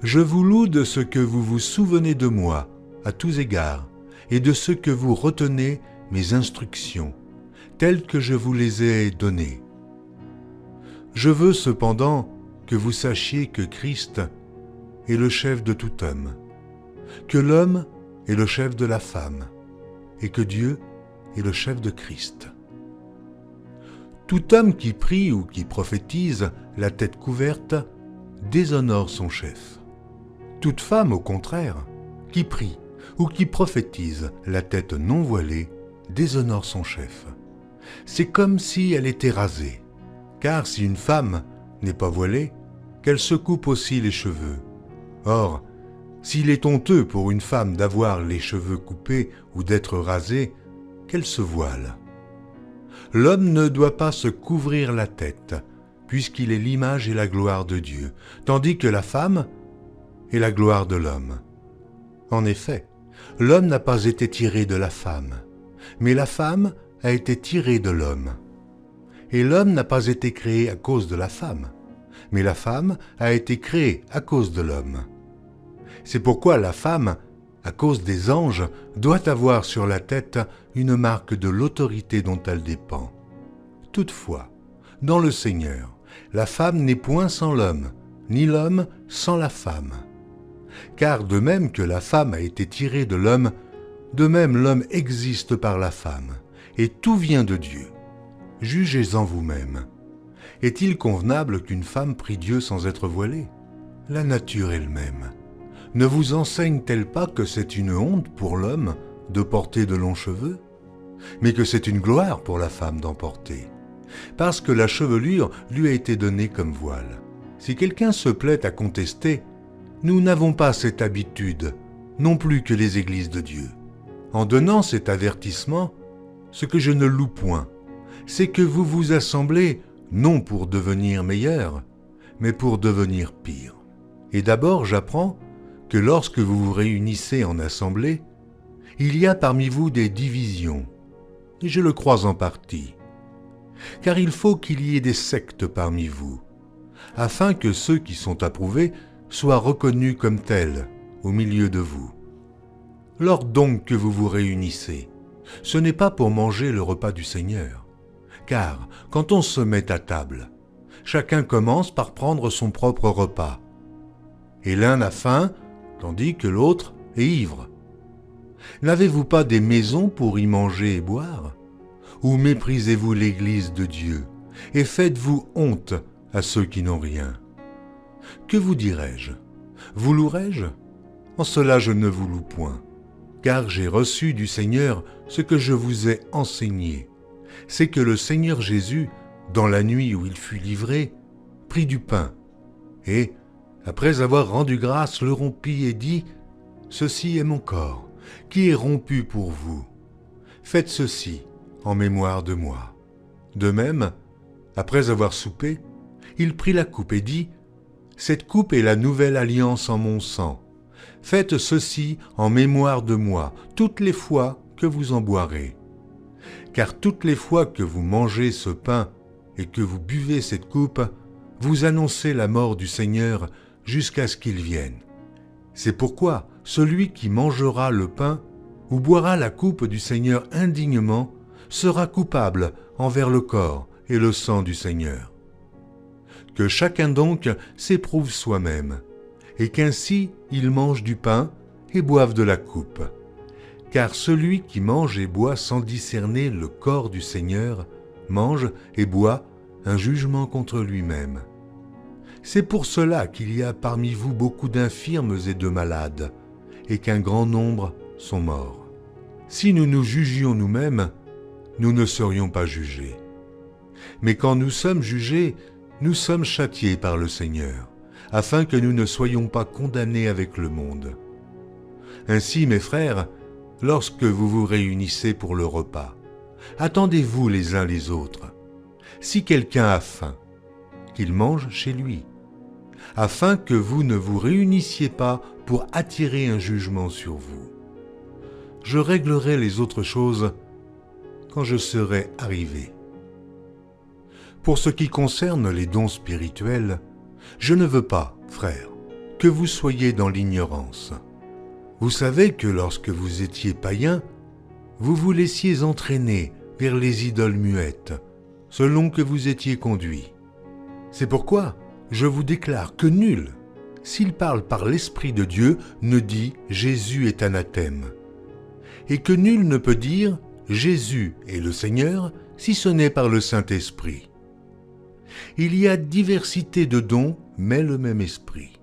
Je vous loue de ce que vous vous souvenez de moi, à tous égards, et de ce que vous retenez mes instructions, telles que je vous les ai données. Je veux cependant que vous sachiez que Christ est le chef de tout homme, que l'homme est le chef de la femme, et que Dieu est le chef de Christ. Tout homme qui prie ou qui prophétise la tête couverte déshonore son chef. Toute femme, au contraire, qui prie ou qui prophétise la tête non voilée déshonore son chef. C'est comme si elle était rasée, car si une femme n'est pas voilée, qu'elle se coupe aussi les cheveux. Or, s'il est honteux pour une femme d'avoir les cheveux coupés ou d'être rasée, qu'elle se voile. L'homme ne doit pas se couvrir la tête, puisqu'il est l'image et la gloire de Dieu, tandis que la femme est la gloire de l'homme. En effet, l'homme n'a pas été tiré de la femme, mais la femme a été tirée de l'homme. Et l'homme n'a pas été créé à cause de la femme, mais la femme a été créée à cause de l'homme. C'est pourquoi la femme, à cause des anges, doit avoir sur la tête une marque de l'autorité dont elle dépend. Toutefois, dans le Seigneur, la femme n'est point sans l'homme, ni l'homme sans la femme. Car de même que la femme a été tirée de l'homme, de même l'homme existe par la femme, et tout vient de Dieu. Jugez-en vous-même. Est-il convenable qu'une femme prie Dieu sans être voilée? La nature elle-même ne vous enseigne-t-elle pas que c'est une honte pour l'homme de porter de longs cheveux, mais que c'est une gloire pour la femme d'en porter, parce que la chevelure lui a été donnée comme voile? Si quelqu'un se plaît à contester, nous n'avons pas cette habitude, non plus que les églises de Dieu. En donnant cet avertissement, ce que je ne loue point, c'est que vous vous assemblez non pour devenir meilleur, mais pour devenir pire. Et d'abord, j'apprends que lorsque vous vous réunissez en assemblée, il y a parmi vous des divisions, et je le crois en partie. Car il faut qu'il y ait des sectes parmi vous, afin que ceux qui sont approuvés soient reconnus comme tels au milieu de vous. Lors donc que vous vous réunissez, ce n'est pas pour manger le repas du Seigneur, car quand on se met à table, chacun commence par prendre son propre repas, et l'un a faim, tandis que l'autre est ivre. N'avez-vous pas des maisons pour y manger et boire? Ou méprisez-vous l'Église de Dieu, et faites-vous honte à ceux qui n'ont rien? Que vous dirai-je? Vous louerai-je? En cela je ne vous loue point, car j'ai reçu du Seigneur ce que je vous ai enseigné, c'est que le Seigneur Jésus, dans la nuit où il fut livré, prit du pain, et, après avoir rendu grâce, le rompit et dit, « Ceci est mon corps, qui est rompu pour vous. Faites ceci en mémoire de moi. » De même, après avoir soupé, il prit la coupe et dit, « Cette coupe est la nouvelle alliance en mon sang. Faites ceci en mémoire de moi, toutes les fois que vous en boirez. Car toutes les fois que vous mangez ce pain et que vous buvez cette coupe, vous annoncez la mort du Seigneur jusqu'à ce qu'il vienne. C'est pourquoi celui qui mangera le pain ou boira la coupe du Seigneur indignement sera coupable envers le corps et le sang du Seigneur. Que chacun donc s'éprouve soi-même, et qu'ainsi il mange du pain et boive de la coupe. Car celui qui mange et boit sans discerner le corps du Seigneur mange et boit un jugement contre lui-même. C'est pour cela qu'il y a parmi vous beaucoup d'infirmes et de malades, et qu'un grand nombre sont morts. Si nous nous jugions nous-mêmes, nous ne serions pas jugés. Mais quand nous sommes jugés, nous sommes châtiés par le Seigneur, afin que nous ne soyons pas condamnés avec le monde. Ainsi, mes frères, lorsque vous vous réunissez pour le repas, attendez-vous les uns les autres. Si quelqu'un a faim, qu'il mange chez lui, afin que vous ne vous réunissiez pas pour attirer un jugement sur vous. Je réglerai les autres choses quand je serai arrivé. Pour ce qui concerne les dons spirituels, je ne veux pas, frères, que vous soyez dans l'ignorance. Vous savez que lorsque vous étiez païens, vous vous laissiez entraîner vers les idoles muettes, selon que vous étiez conduits. C'est pourquoi je vous déclare que nul, s'il parle par l'Esprit de Dieu, ne dit « Jésus est anathème », et que nul ne peut dire « Jésus est le Seigneur » si ce n'est par le Saint-Esprit. Il y a diversité de dons, mais le même Esprit.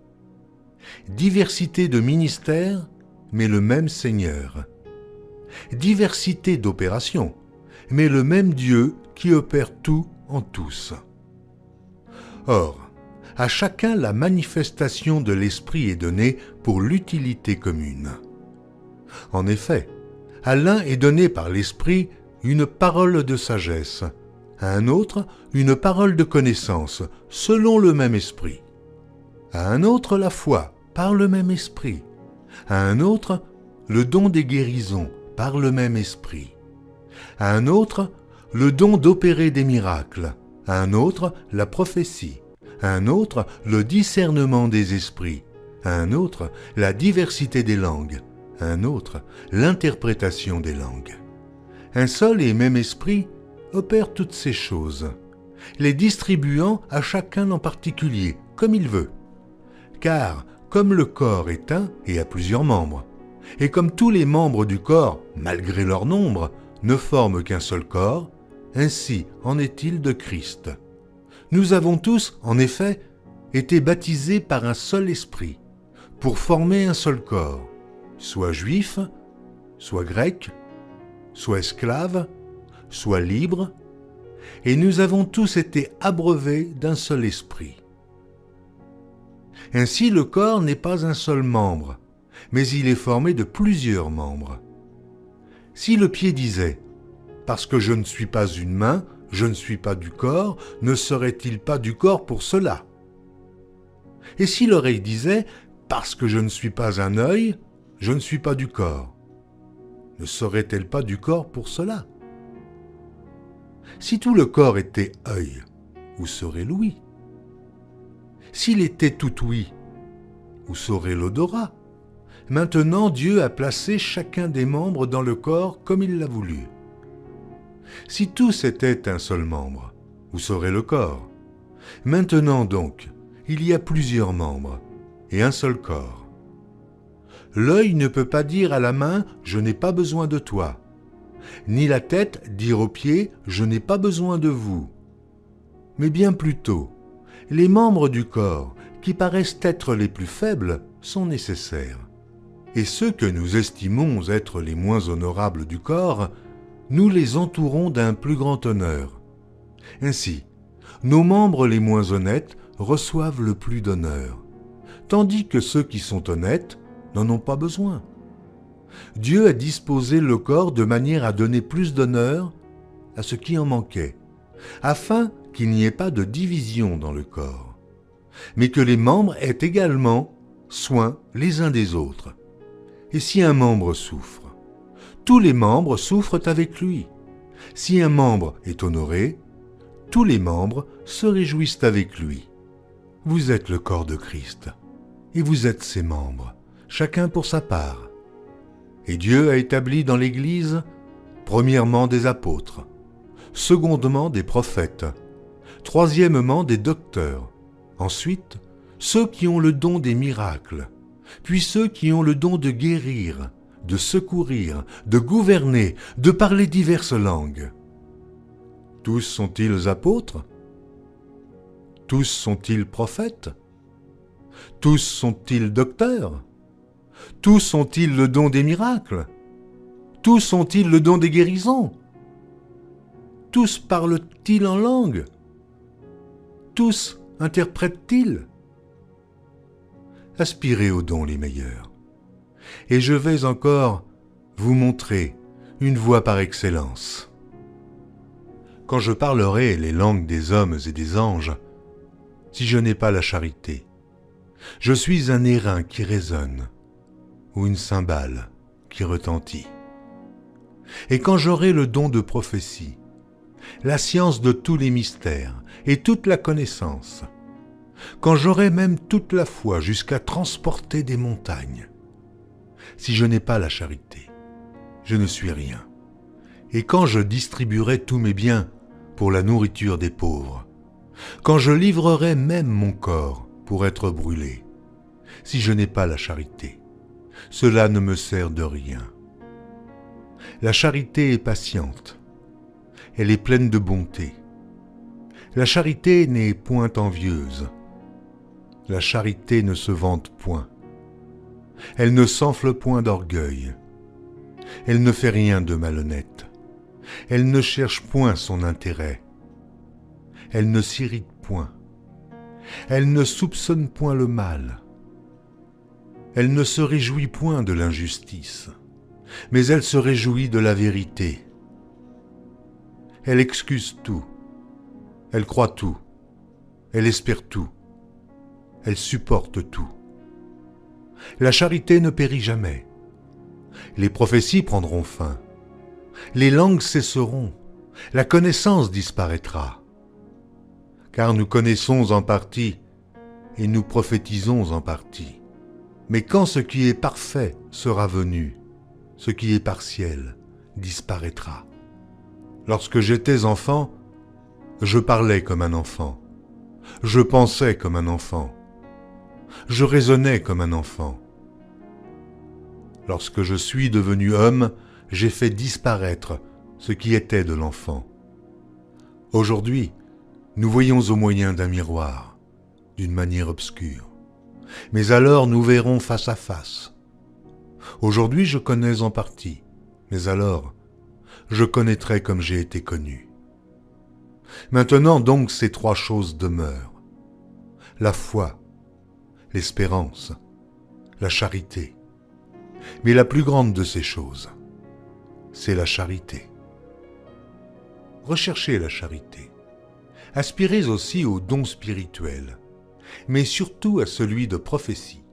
Diversité de ministères, mais le même Seigneur. Diversité d'opérations, mais le même Dieu qui opère tout en tous. Or, à chacun la manifestation de l'Esprit est donnée pour l'utilité commune. En effet, à l'un est donné par l'Esprit une parole de sagesse, à un autre une parole de connaissance, selon le même Esprit. À un autre la foi, par le même Esprit. À un autre le don des guérisons, par le même Esprit. À un autre le don d'opérer des miracles. À un autre la prophétie. À un autre le discernement des esprits. À un autre la diversité des langues. À un autre l'interprétation des langues. Un seul et même Esprit opère toutes ces choses, les distribuant à chacun en particulier, comme il veut. Car, comme le corps est un et a plusieurs membres, et comme tous les membres du corps, malgré leur nombre, ne forment qu'un seul corps, ainsi en est-il de Christ. Nous avons tous, en effet, été baptisés par un seul esprit, pour former un seul corps, soit juif, soit grec, soit esclave, soit libre, et nous avons tous été abreuvés d'un seul esprit. Ainsi, le corps n'est pas un seul membre, mais il est formé de plusieurs membres. Si le pied disait « Parce que je ne suis pas une main, je ne suis pas du corps », ne serait-il pas du corps pour cela? Et si l'oreille disait « Parce que je ne suis pas un œil, je ne suis pas du corps », ne serait-elle pas du corps pour cela? Si tout le corps était œil, où serait l'ouïe? S'il était tout ouïe, où serait l'odorat? Maintenant, Dieu a placé chacun des membres dans le corps comme il l'a voulu. Si tous étaient un seul membre, où serait le corps? Maintenant donc, il y a plusieurs membres, et un seul corps. L'œil ne peut pas dire à la main « Je n'ai pas besoin de toi », ni la tête dire aux pieds « Je n'ai pas besoin de vous ». Mais bien plutôt, les membres du corps, qui paraissent être les plus faibles, sont nécessaires. Et ceux que nous estimons être les moins honorables du corps, nous les entourons d'un plus grand honneur. Ainsi, nos membres les moins honnêtes reçoivent le plus d'honneur, tandis que ceux qui sont honnêtes n'en ont pas besoin. Dieu a disposé le corps de manière à donner plus d'honneur à ce qui en manquait, afin qu'il n'y ait pas de division dans le corps, mais que les membres aient également soin les uns des autres. Et si un membre souffre, tous les membres souffrent avec lui. Si un membre est honoré, tous les membres se réjouissent avec lui. Vous êtes le corps de Christ, et vous êtes ses membres, chacun pour sa part. Et Dieu a établi dans l'Église, premièrement des apôtres, secondement des prophètes, troisièmement des docteurs, ensuite ceux qui ont le don des miracles, puis ceux qui ont le don de guérir, de secourir, de gouverner, de parler diverses langues. Tous sont-ils apôtres? Tous sont-ils prophètes? Tous sont-ils docteurs? Tous ont-ils le don des miracles? Tous ont-ils le don des guérisons? Tous parlent-ils en langue? Tous interprètent-ils? Aspirez aux dons les meilleurs. Et je vais encore vous montrer une voie par excellence. Quand je parlerai les langues des hommes et des anges, si je n'ai pas la charité, je suis un airain qui résonne, ou une cymbale qui retentit. Et quand j'aurai le don de prophétie, la science de tous les mystères et toute la connaissance, quand j'aurai même toute la foi jusqu'à transporter des montagnes, si je n'ai pas la charité, je ne suis rien. Et quand je distribuerai tous mes biens pour la nourriture des pauvres, quand je livrerai même mon corps pour être brûlé, si je n'ai pas la charité, cela ne me sert de rien. La charité est patiente, elle est pleine de bonté. La charité n'est point envieuse. La charité ne se vante point. Elle ne s'enfle point d'orgueil. Elle ne fait rien de malhonnête. Elle ne cherche point son intérêt. Elle ne s'irrite point. Elle ne soupçonne point le mal. Elle ne se réjouit point de l'injustice, mais elle se réjouit de la vérité. Elle excuse tout. Elle croit tout. Elle espère tout. Elle supporte tout. La charité ne périt jamais. Les prophéties prendront fin. Les langues cesseront. La connaissance disparaîtra. Car nous connaissons en partie et nous prophétisons en partie. Mais quand ce qui est parfait sera venu, ce qui est partiel disparaîtra. Lorsque j'étais enfant, je parlais comme un enfant. Je pensais comme un enfant. Je raisonnais comme un enfant. Lorsque je suis devenu homme, j'ai fait disparaître ce qui était de l'enfant. Aujourd'hui, nous voyons au moyen d'un miroir, d'une manière obscure. Mais alors nous verrons face à face. Aujourd'hui je connais en partie, mais alors je connaîtrai comme j'ai été connu. Maintenant donc ces trois choses demeurent. La foi, l'espérance, la charité. Mais la plus grande de ces choses, c'est la charité. Recherchez la charité. Aspirez aussi aux dons spirituels, mais surtout à celui de prophétie.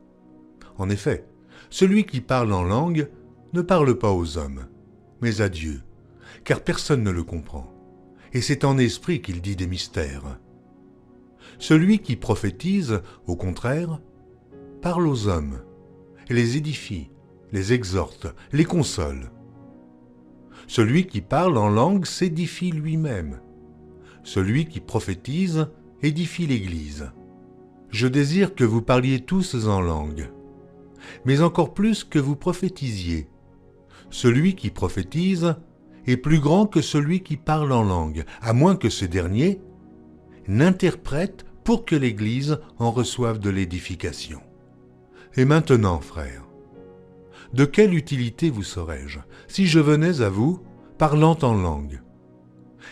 En effet, celui qui parle en langue ne parle pas aux hommes, mais à Dieu, car personne ne le comprend, et c'est en esprit qu'il dit des mystères. Celui qui prophétise, au contraire, parle aux hommes, et les édifie, les exhorte, les console. Celui qui parle en langue s'édifie lui-même. Celui qui prophétise édifie l'Église. Je désire que vous parliez tous en langue, mais encore plus que vous prophétisiez. Celui qui prophétise est plus grand que celui qui parle en langue, à moins que ce dernier n'interprète pour que l'Église en reçoive de l'édification. Et maintenant, frères, de quelle utilité vous serais-je si je venais à vous parlant en langue?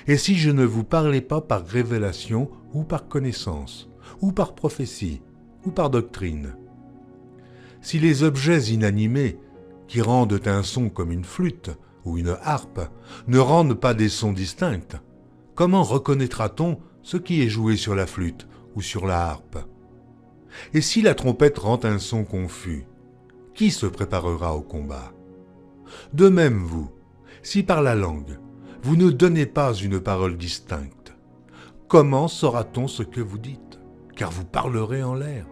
Et si je ne vous parlais pas par révélation ou par connaissance, ou par prophétie, ou par doctrine? Si les objets inanimés, qui rendent un son comme une flûte ou une harpe, ne rendent pas des sons distincts, comment reconnaîtra-t-on ce qui est joué sur la flûte ou sur la harpe? Et si la trompette rend un son confus, qui se préparera au combat? De même vous, si par la langue, vous ne donnez pas une parole distincte, comment saura-t-on ce que vous dites? Car vous parlerez en l'air.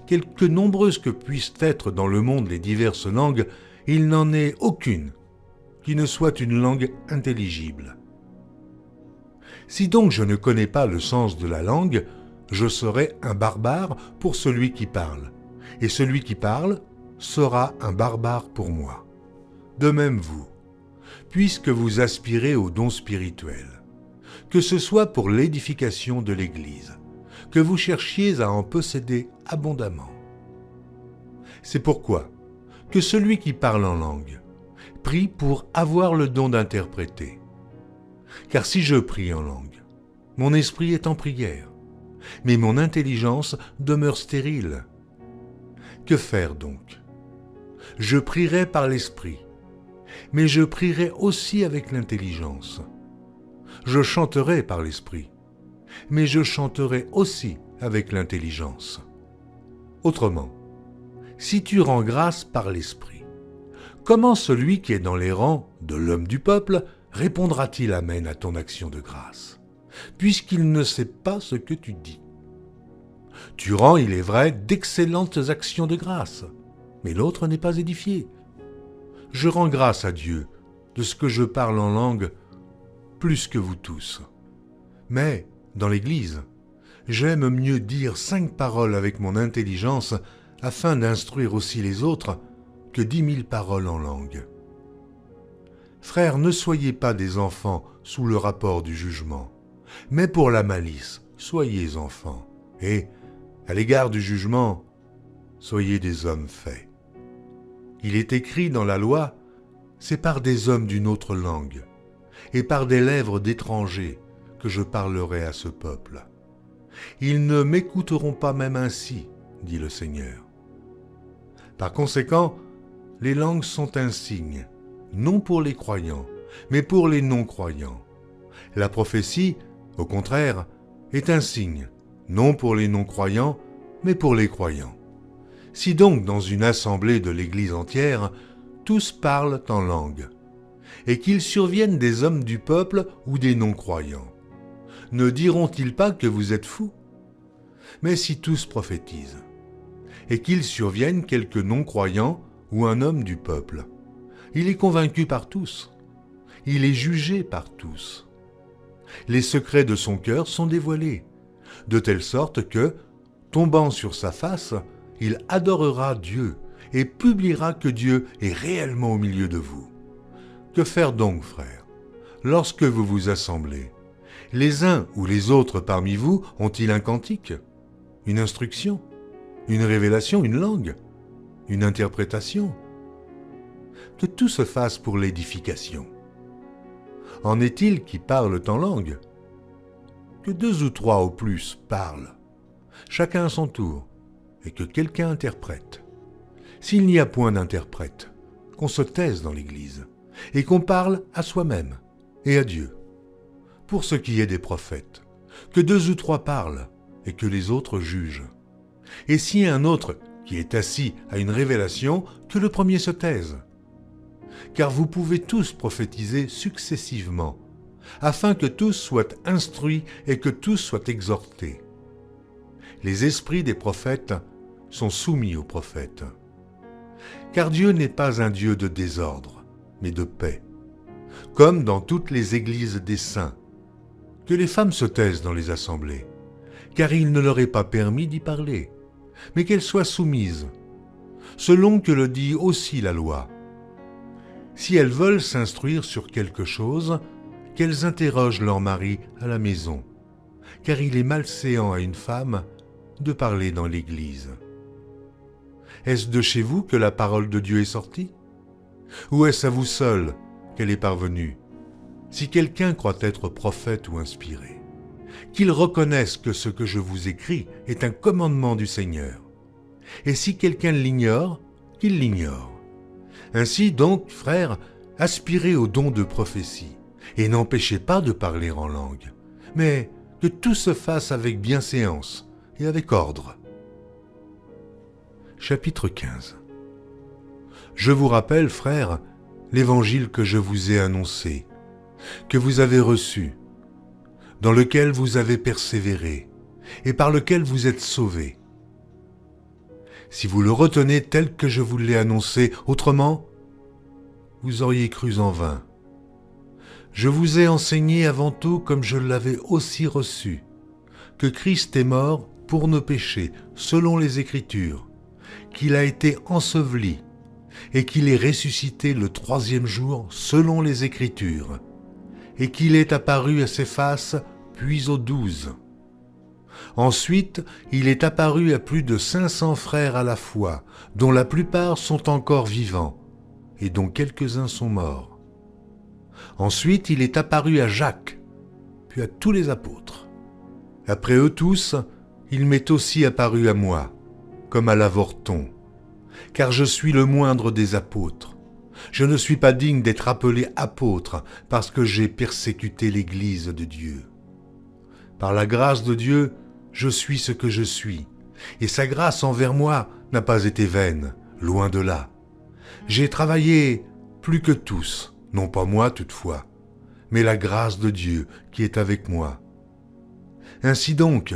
Quelque nombreuses que puissent être dans le monde les diverses langues, il n'en est aucune qui ne soit une langue intelligible. Si donc je ne connais pas le sens de la langue, je serai un barbare pour celui qui parle, et celui qui parle sera un barbare pour moi. De même vous, puisque vous aspirez aux dons spirituels, que ce soit pour l'édification de l'Église, que vous cherchiez à en posséder abondamment. C'est pourquoi que celui qui parle en langue prie pour avoir le don d'interpréter. Car si je prie en langue, mon esprit est en prière, mais mon intelligence demeure stérile. Que faire donc? Je prierai par l'esprit, mais je prierai aussi avec l'intelligence. Je chanterai par l'esprit, mais je chanterai aussi avec l'intelligence. Autrement, si tu rends grâce par l'esprit, comment celui qui est dans les rangs de l'homme du peuple répondra-t-il amen à ton action de grâce, puisqu'il ne sait pas ce que tu dis? Tu rends, il est vrai, d'excellentes actions de grâce, mais l'autre n'est pas édifié. Je rends grâce à Dieu de ce que je parle en langue plus que vous tous. Mais, dans l'Église, j'aime mieux dire 5 paroles avec mon intelligence afin d'instruire aussi les autres que 10 000 paroles en langue. Frères, ne soyez pas des enfants sous le rapport du jugement, mais pour la malice, soyez enfants, et, à l'égard du jugement, soyez des hommes faits. Il est écrit dans la loi, c'est par des hommes d'une autre langue, et par des lèvres d'étrangers que je parlerai à ce peuple. Ils ne m'écouteront pas même ainsi, dit le Seigneur. Par conséquent, les langues sont un signe, non pour les croyants, mais pour les non-croyants. La prophétie, au contraire, est un signe, non pour les non-croyants, mais pour les croyants. Si donc dans une assemblée de l'Église entière, tous parlent en langue, et qu'il survienne des hommes du peuple ou des non-croyants, ne diront-ils pas que vous êtes fous? Mais si tous prophétisent, et qu'il survienne quelque non-croyant ou un homme du peuple, il est convaincu par tous, il est jugé par tous. Les secrets de son cœur sont dévoilés, de telle sorte que, tombant sur sa face, il adorera Dieu et publiera que Dieu est réellement au milieu de vous. Que faire donc, frères, lorsque vous vous assemblez? Les uns ou les autres parmi vous ont-ils un cantique, une instruction, une révélation, une langue, une interprétation? Que tout se fasse pour l'édification. En est-il qui parlent en langue? Que 2 ou 3 au plus parlent, chacun à son tour, et que quelqu'un interprète. S'il n'y a point d'interprète, qu'on se taise dans l'Église, et qu'on parle à soi-même et à Dieu. Pour ce qui est des prophètes, que 2 ou 3 parlent, et que les autres jugent. Et si un autre qui est assis a une révélation, que le premier se taise. Car vous pouvez tous prophétiser successivement, afin que tous soient instruits et que tous soient exhortés. Les esprits des prophètes sont soumis aux prophètes. Car Dieu n'est pas un Dieu de désordre, mais de paix. Comme dans toutes les églises des saints, que les femmes se taisent dans les assemblées, car il ne leur est pas permis d'y parler, mais qu'elles soient soumises, selon que le dit aussi la loi. Si elles veulent s'instruire sur quelque chose, qu'elles interrogent leur mari à la maison, car il est malséant à une femme de parler dans l'Église. Est-ce de chez vous que la parole de Dieu est sortie? Ou est-ce à vous seul qu'elle est parvenue? Si quelqu'un croit être prophète ou inspiré, qu'il reconnaisse que ce que je vous écris est un commandement du Seigneur. Et si quelqu'un l'ignore, qu'il l'ignore. Ainsi donc, frères, aspirez au don de prophétie, et n'empêchez pas de parler en langue, mais que tout se fasse avec bienséance et avec ordre. Chapitre 15. Je vous rappelle, frères, l'évangile que je vous ai annoncé, que vous avez reçu, dans lequel vous avez persévéré, et par lequel vous êtes sauvés. Si vous le retenez tel que je vous l'ai annoncé, autrement, vous auriez cru en vain. Je vous ai enseigné avant tout, comme je l'avais aussi reçu, que Christ est mort pour nos péchés, selon les Écritures, qu'il a été enseveli, et qu'il est ressuscité le 3e jour, selon les Écritures, et qu'il est apparu à Céphas, puis aux 12. Ensuite, il est apparu à plus de 500 frères à la fois, dont la plupart sont encore vivants, et dont quelques-uns sont morts. Ensuite, il est apparu à Jacques, puis à tous les apôtres. Après eux tous, il m'est aussi apparu à moi, comme à l'avorton, car je suis le moindre des apôtres. Je ne suis pas digne d'être appelé apôtre, parce que j'ai persécuté l'Église de Dieu. Par la grâce de Dieu, je suis ce que je suis, et sa grâce envers moi n'a pas été vaine, loin de là. J'ai travaillé plus que tous, non pas moi toutefois, mais la grâce de Dieu qui est avec moi. Ainsi donc,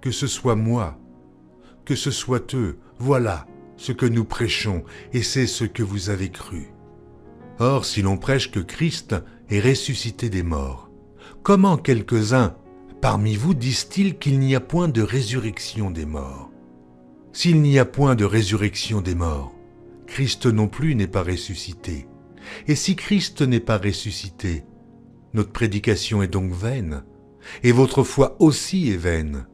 que ce soit moi, que ce soit eux, voilà ce que nous prêchons, et c'est ce que vous avez cru. Or, si l'on prêche que Christ est ressuscité des morts, comment quelques-uns parmi vous disent-ils qu'il n'y a point de résurrection des morts? S'il n'y a point de résurrection des morts, Christ non plus n'est pas ressuscité. Et si Christ n'est pas ressuscité, notre prédication est donc vaine, et votre foi aussi est vaine.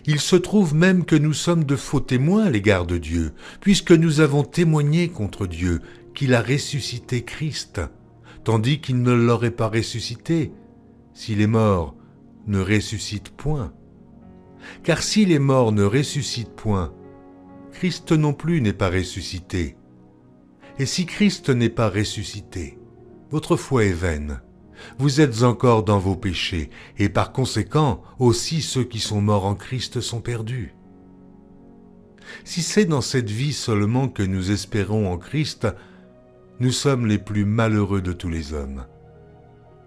Il se trouve même que nous sommes de faux témoins à l'égard de Dieu, puisque nous avons témoigné contre Dieu qu'il a ressuscité Christ, tandis qu'il ne l'aurait pas ressuscité, si les morts ne ressuscitent point. Car si les morts ne ressuscitent point, Christ non plus n'est pas ressuscité. Et si Christ n'est pas ressuscité, votre foi est vaine. Vous êtes encore dans vos péchés, et par conséquent, aussi ceux qui sont morts en Christ sont perdus. Si c'est dans cette vie seulement que nous espérons en Christ, nous sommes les plus malheureux de tous les hommes.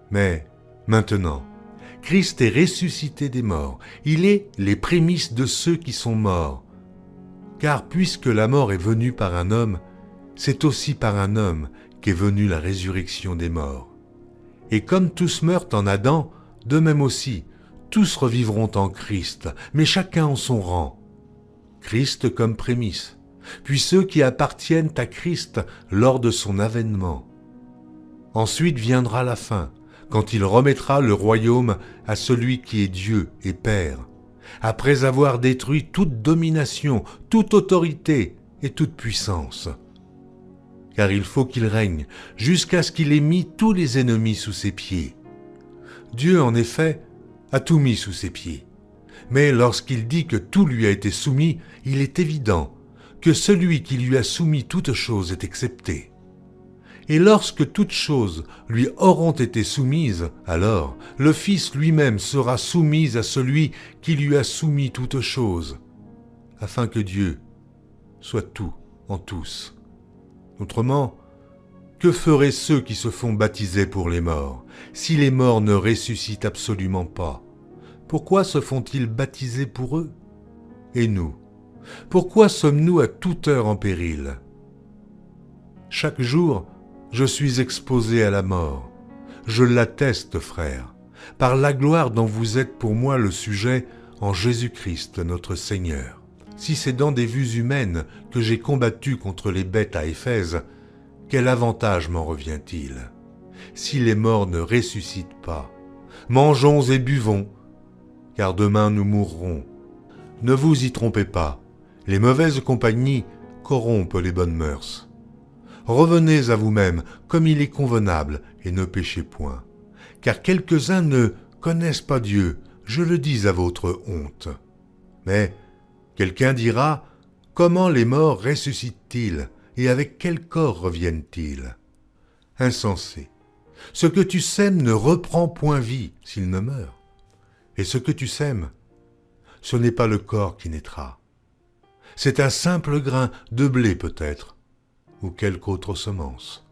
Mais, maintenant, Christ est ressuscité des morts. Il est les prémices de ceux qui sont morts. Car puisque la mort est venue par un homme, c'est aussi par un homme qu'est venue la résurrection des morts. Et comme tous meurent en Adam, de même aussi, tous revivront en Christ, mais chacun en son rang. Christ comme prémisse, puis ceux qui appartiennent à Christ lors de son avènement. Ensuite viendra la fin, quand il remettra le royaume à celui qui est Dieu et Père, après avoir détruit toute domination, toute autorité et toute puissance. Car il faut qu'il règne jusqu'à ce qu'il ait mis tous les ennemis sous ses pieds. Dieu, en effet, a tout mis sous ses pieds. Mais lorsqu'il dit que tout lui a été soumis, il est évident que celui qui lui a soumis toutes choses est excepté. Et lorsque toutes choses lui auront été soumises, alors le Fils lui-même sera soumis à celui qui lui a soumis toutes choses, afin que Dieu soit tout en tous. Autrement, que feraient ceux qui se font baptiser pour les morts, si les morts ne ressuscitent absolument pas? Pourquoi se font-ils baptiser pour eux? Et nous, pourquoi sommes-nous à toute heure en péril? Chaque jour, je suis exposé à la mort. Je l'atteste, frères, par la gloire dont vous êtes pour moi le sujet en Jésus-Christ notre Seigneur. Si c'est dans des vues humaines que j'ai combattu contre les bêtes à Éphèse, quel avantage m'en revient-il? Si les morts ne ressuscitent pas, mangeons et buvons, car demain nous mourrons. Ne vous y trompez pas, les mauvaises compagnies corrompent les bonnes mœurs. revenez à vous-même comme il est convenable et ne péchez point. Car quelques-uns ne connaissent pas Dieu, je le dis à votre honte. Mais quelqu'un dira, comment les morts ressuscitent-ils et avec quel corps reviennent-ils? Insensé, ce que tu sèmes ne reprend point vie s'il ne meurt. Et ce que tu sèmes, ce n'est pas le corps qui naîtra. C'est un simple grain de blé peut-être, ou quelque autre semence.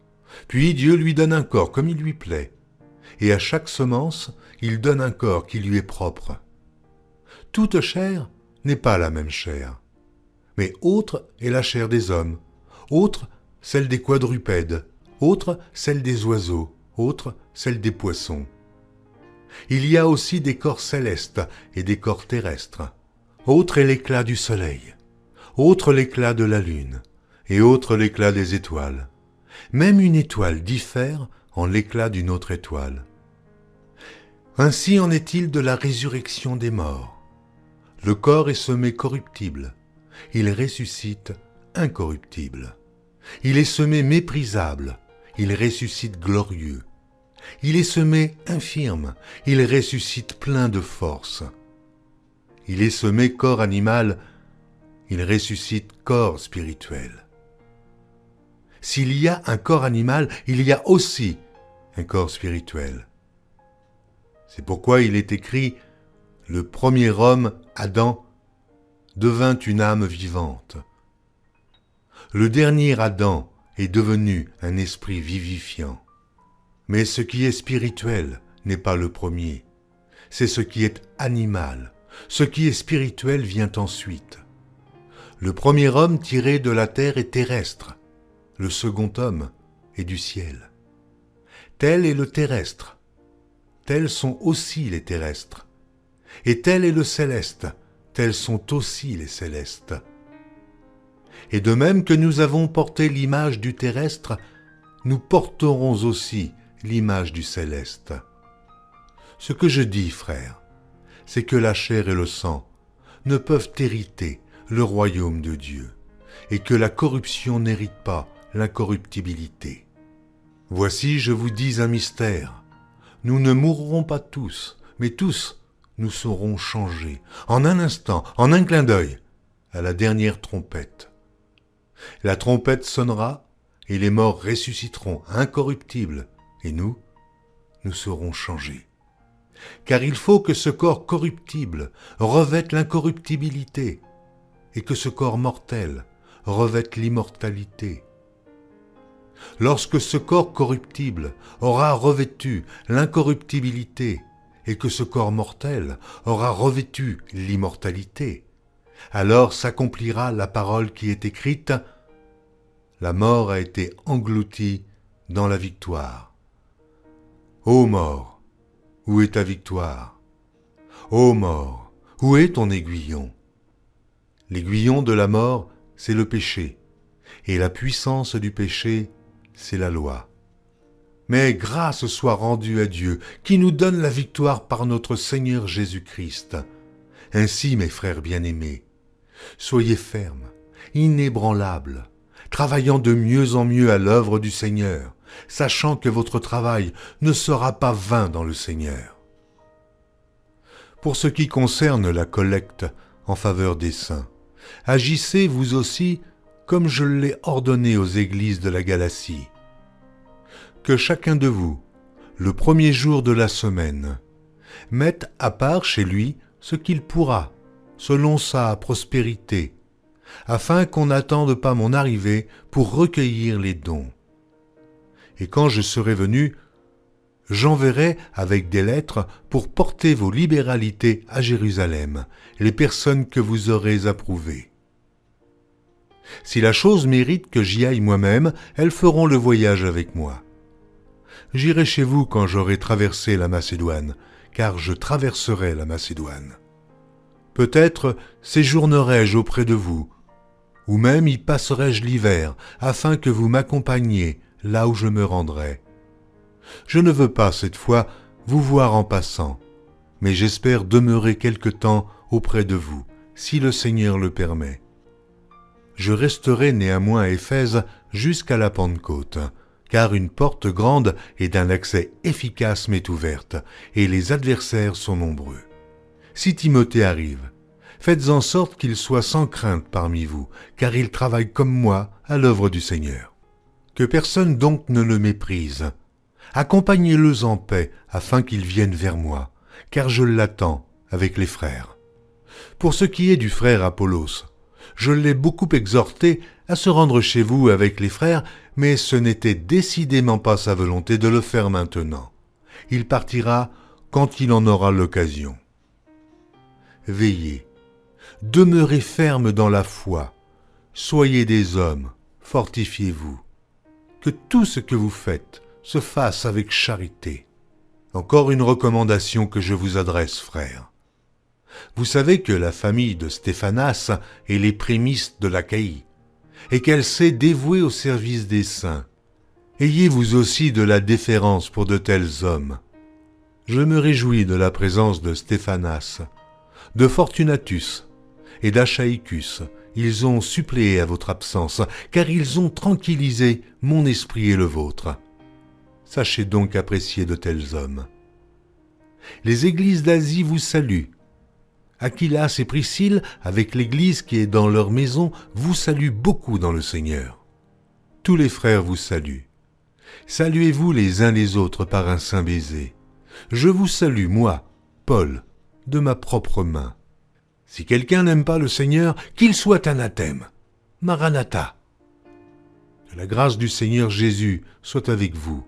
Puis Dieu lui donne un corps comme il lui plaît, et à chaque semence, il donne un corps qui lui est propre. Toute chair n'est pas la même chair, mais autre est la chair des hommes, autre celle des quadrupèdes, autre celle des oiseaux, autre celle des poissons. Il y a aussi des corps célestes et des corps terrestres. Autre est l'éclat du soleil, autre l'éclat de la lune, et autre l'éclat des étoiles. Même une étoile diffère en l'éclat d'une autre étoile. Ainsi en est-il de la résurrection des morts. Le corps est semé corruptible, il ressuscite incorruptible. Il est semé méprisable, il ressuscite glorieux. Il est semé infirme, il ressuscite plein de force. Il est semé corps animal, il ressuscite corps spirituel. S'il y a un corps animal, il y a aussi un corps spirituel. C'est pourquoi il est écrit « Le premier homme, Adam, devint une âme vivante. Le dernier Adam est devenu un esprit vivifiant. Mais ce qui est spirituel n'est pas le premier, c'est ce qui est animal. Ce qui est spirituel vient ensuite. Le premier homme tiré de la terre est terrestre, le second homme est du ciel. Tel est le terrestre, tels sont aussi les terrestres. Et tel est le céleste, tels sont aussi les célestes. Et de même que nous avons porté l'image du terrestre, nous porterons aussi l'image du céleste. Ce que je dis, frère, c'est que la chair et le sang ne peuvent hériter le royaume de Dieu, et que la corruption n'hérite pas l'incorruptibilité. Voici, je vous dis un mystère. Nous ne mourrons pas tous, mais tous nous serons changés, en un instant, en un clin d'œil, à la dernière trompette. La trompette sonnera, et les morts ressusciteront incorruptibles, et nous serons changés. Car il faut que ce corps corruptible revête l'incorruptibilité, et que ce corps mortel revête l'immortalité. Lorsque ce corps corruptible aura revêtu l'incorruptibilité, et que ce corps mortel aura revêtu l'immortalité, alors s'accomplira la parole qui est écrite « La mort a été engloutie dans la victoire. Ô mort, où est ta victoire? Ô mort, où est ton aiguillon? L'aiguillon de la mort, c'est le péché, et la puissance du péché, c'est la loi. Mais grâce soit rendue à Dieu, qui nous donne la victoire par notre Seigneur Jésus-Christ. Ainsi, mes frères bien-aimés, soyez fermes, inébranlables, travaillant de mieux en mieux à l'œuvre du Seigneur, sachant que votre travail ne sera pas vain dans le Seigneur. Pour ce qui concerne la collecte en faveur des saints, agissez vous aussi comme je l'ai ordonné aux églises de la Galatie. Que chacun de vous, le premier jour de la semaine, mette à part chez lui ce qu'il pourra, selon sa prospérité, afin qu'on n'attende pas mon arrivée pour recueillir les dons. Et quand je serai venu, j'enverrai avec des lettres pour porter vos libéralités à Jérusalem, les personnes que vous aurez approuvées. Si la chose mérite que j'y aille moi-même, elles feront le voyage avec moi. J'irai chez vous quand j'aurai traversé la Macédoine, car je traverserai la Macédoine. Peut-être séjournerai-je auprès de vous, ou même y passerai-je l'hiver, afin que vous m'accompagniez là où je me rendrai. Je ne veux pas cette fois vous voir en passant, mais j'espère demeurer quelque temps auprès de vous, si le Seigneur le permet. Je resterai néanmoins à Éphèse jusqu'à la Pentecôte, car une porte grande et d'un accès efficace m'est ouverte, et les adversaires sont nombreux. Si Timothée arrive, faites en sorte qu'il soit sans crainte parmi vous, car il travaille comme moi à l'œuvre du Seigneur. Que personne donc ne le méprise. Accompagnez-le en paix, afin qu'il vienne vers moi, car je l'attends avec les frères. Pour ce qui est du frère Apollos, je l'ai beaucoup exhorté à se rendre chez vous avec les frères, mais ce n'était décidément pas sa volonté de le faire maintenant. Il partira quand il en aura l'occasion. Veillez, demeurez fermes dans la foi, soyez des hommes, fortifiez-vous. Que tout ce que vous faites se fasse avec charité. Encore une recommandation que je vous adresse, frères. Vous savez que la famille de Stéphanas est les prémices de l'Achaïe, et qu'elle s'est dévouée au service des saints. Ayez vous aussi de la déférence pour de tels hommes. Je me réjouis de la présence de Stéphanas, de Fortunatus et d'Achaïcus. Ils ont suppléé à votre absence, car ils ont tranquillisé mon esprit et le vôtre. Sachez donc apprécier de tels hommes. Les églises d'Asie vous saluent. Aquilas et Priscille, avec l'église qui est dans leur maison, vous saluent beaucoup dans le Seigneur. Tous les frères vous saluent. Saluez-vous les uns les autres par un saint baiser. Je vous salue, moi, Paul, de ma propre main. Si quelqu'un n'aime pas le Seigneur, qu'il soit anathème. Maranatha. Que la grâce du Seigneur Jésus soit avec vous.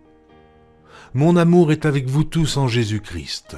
Mon amour est avec vous tous en Jésus-Christ.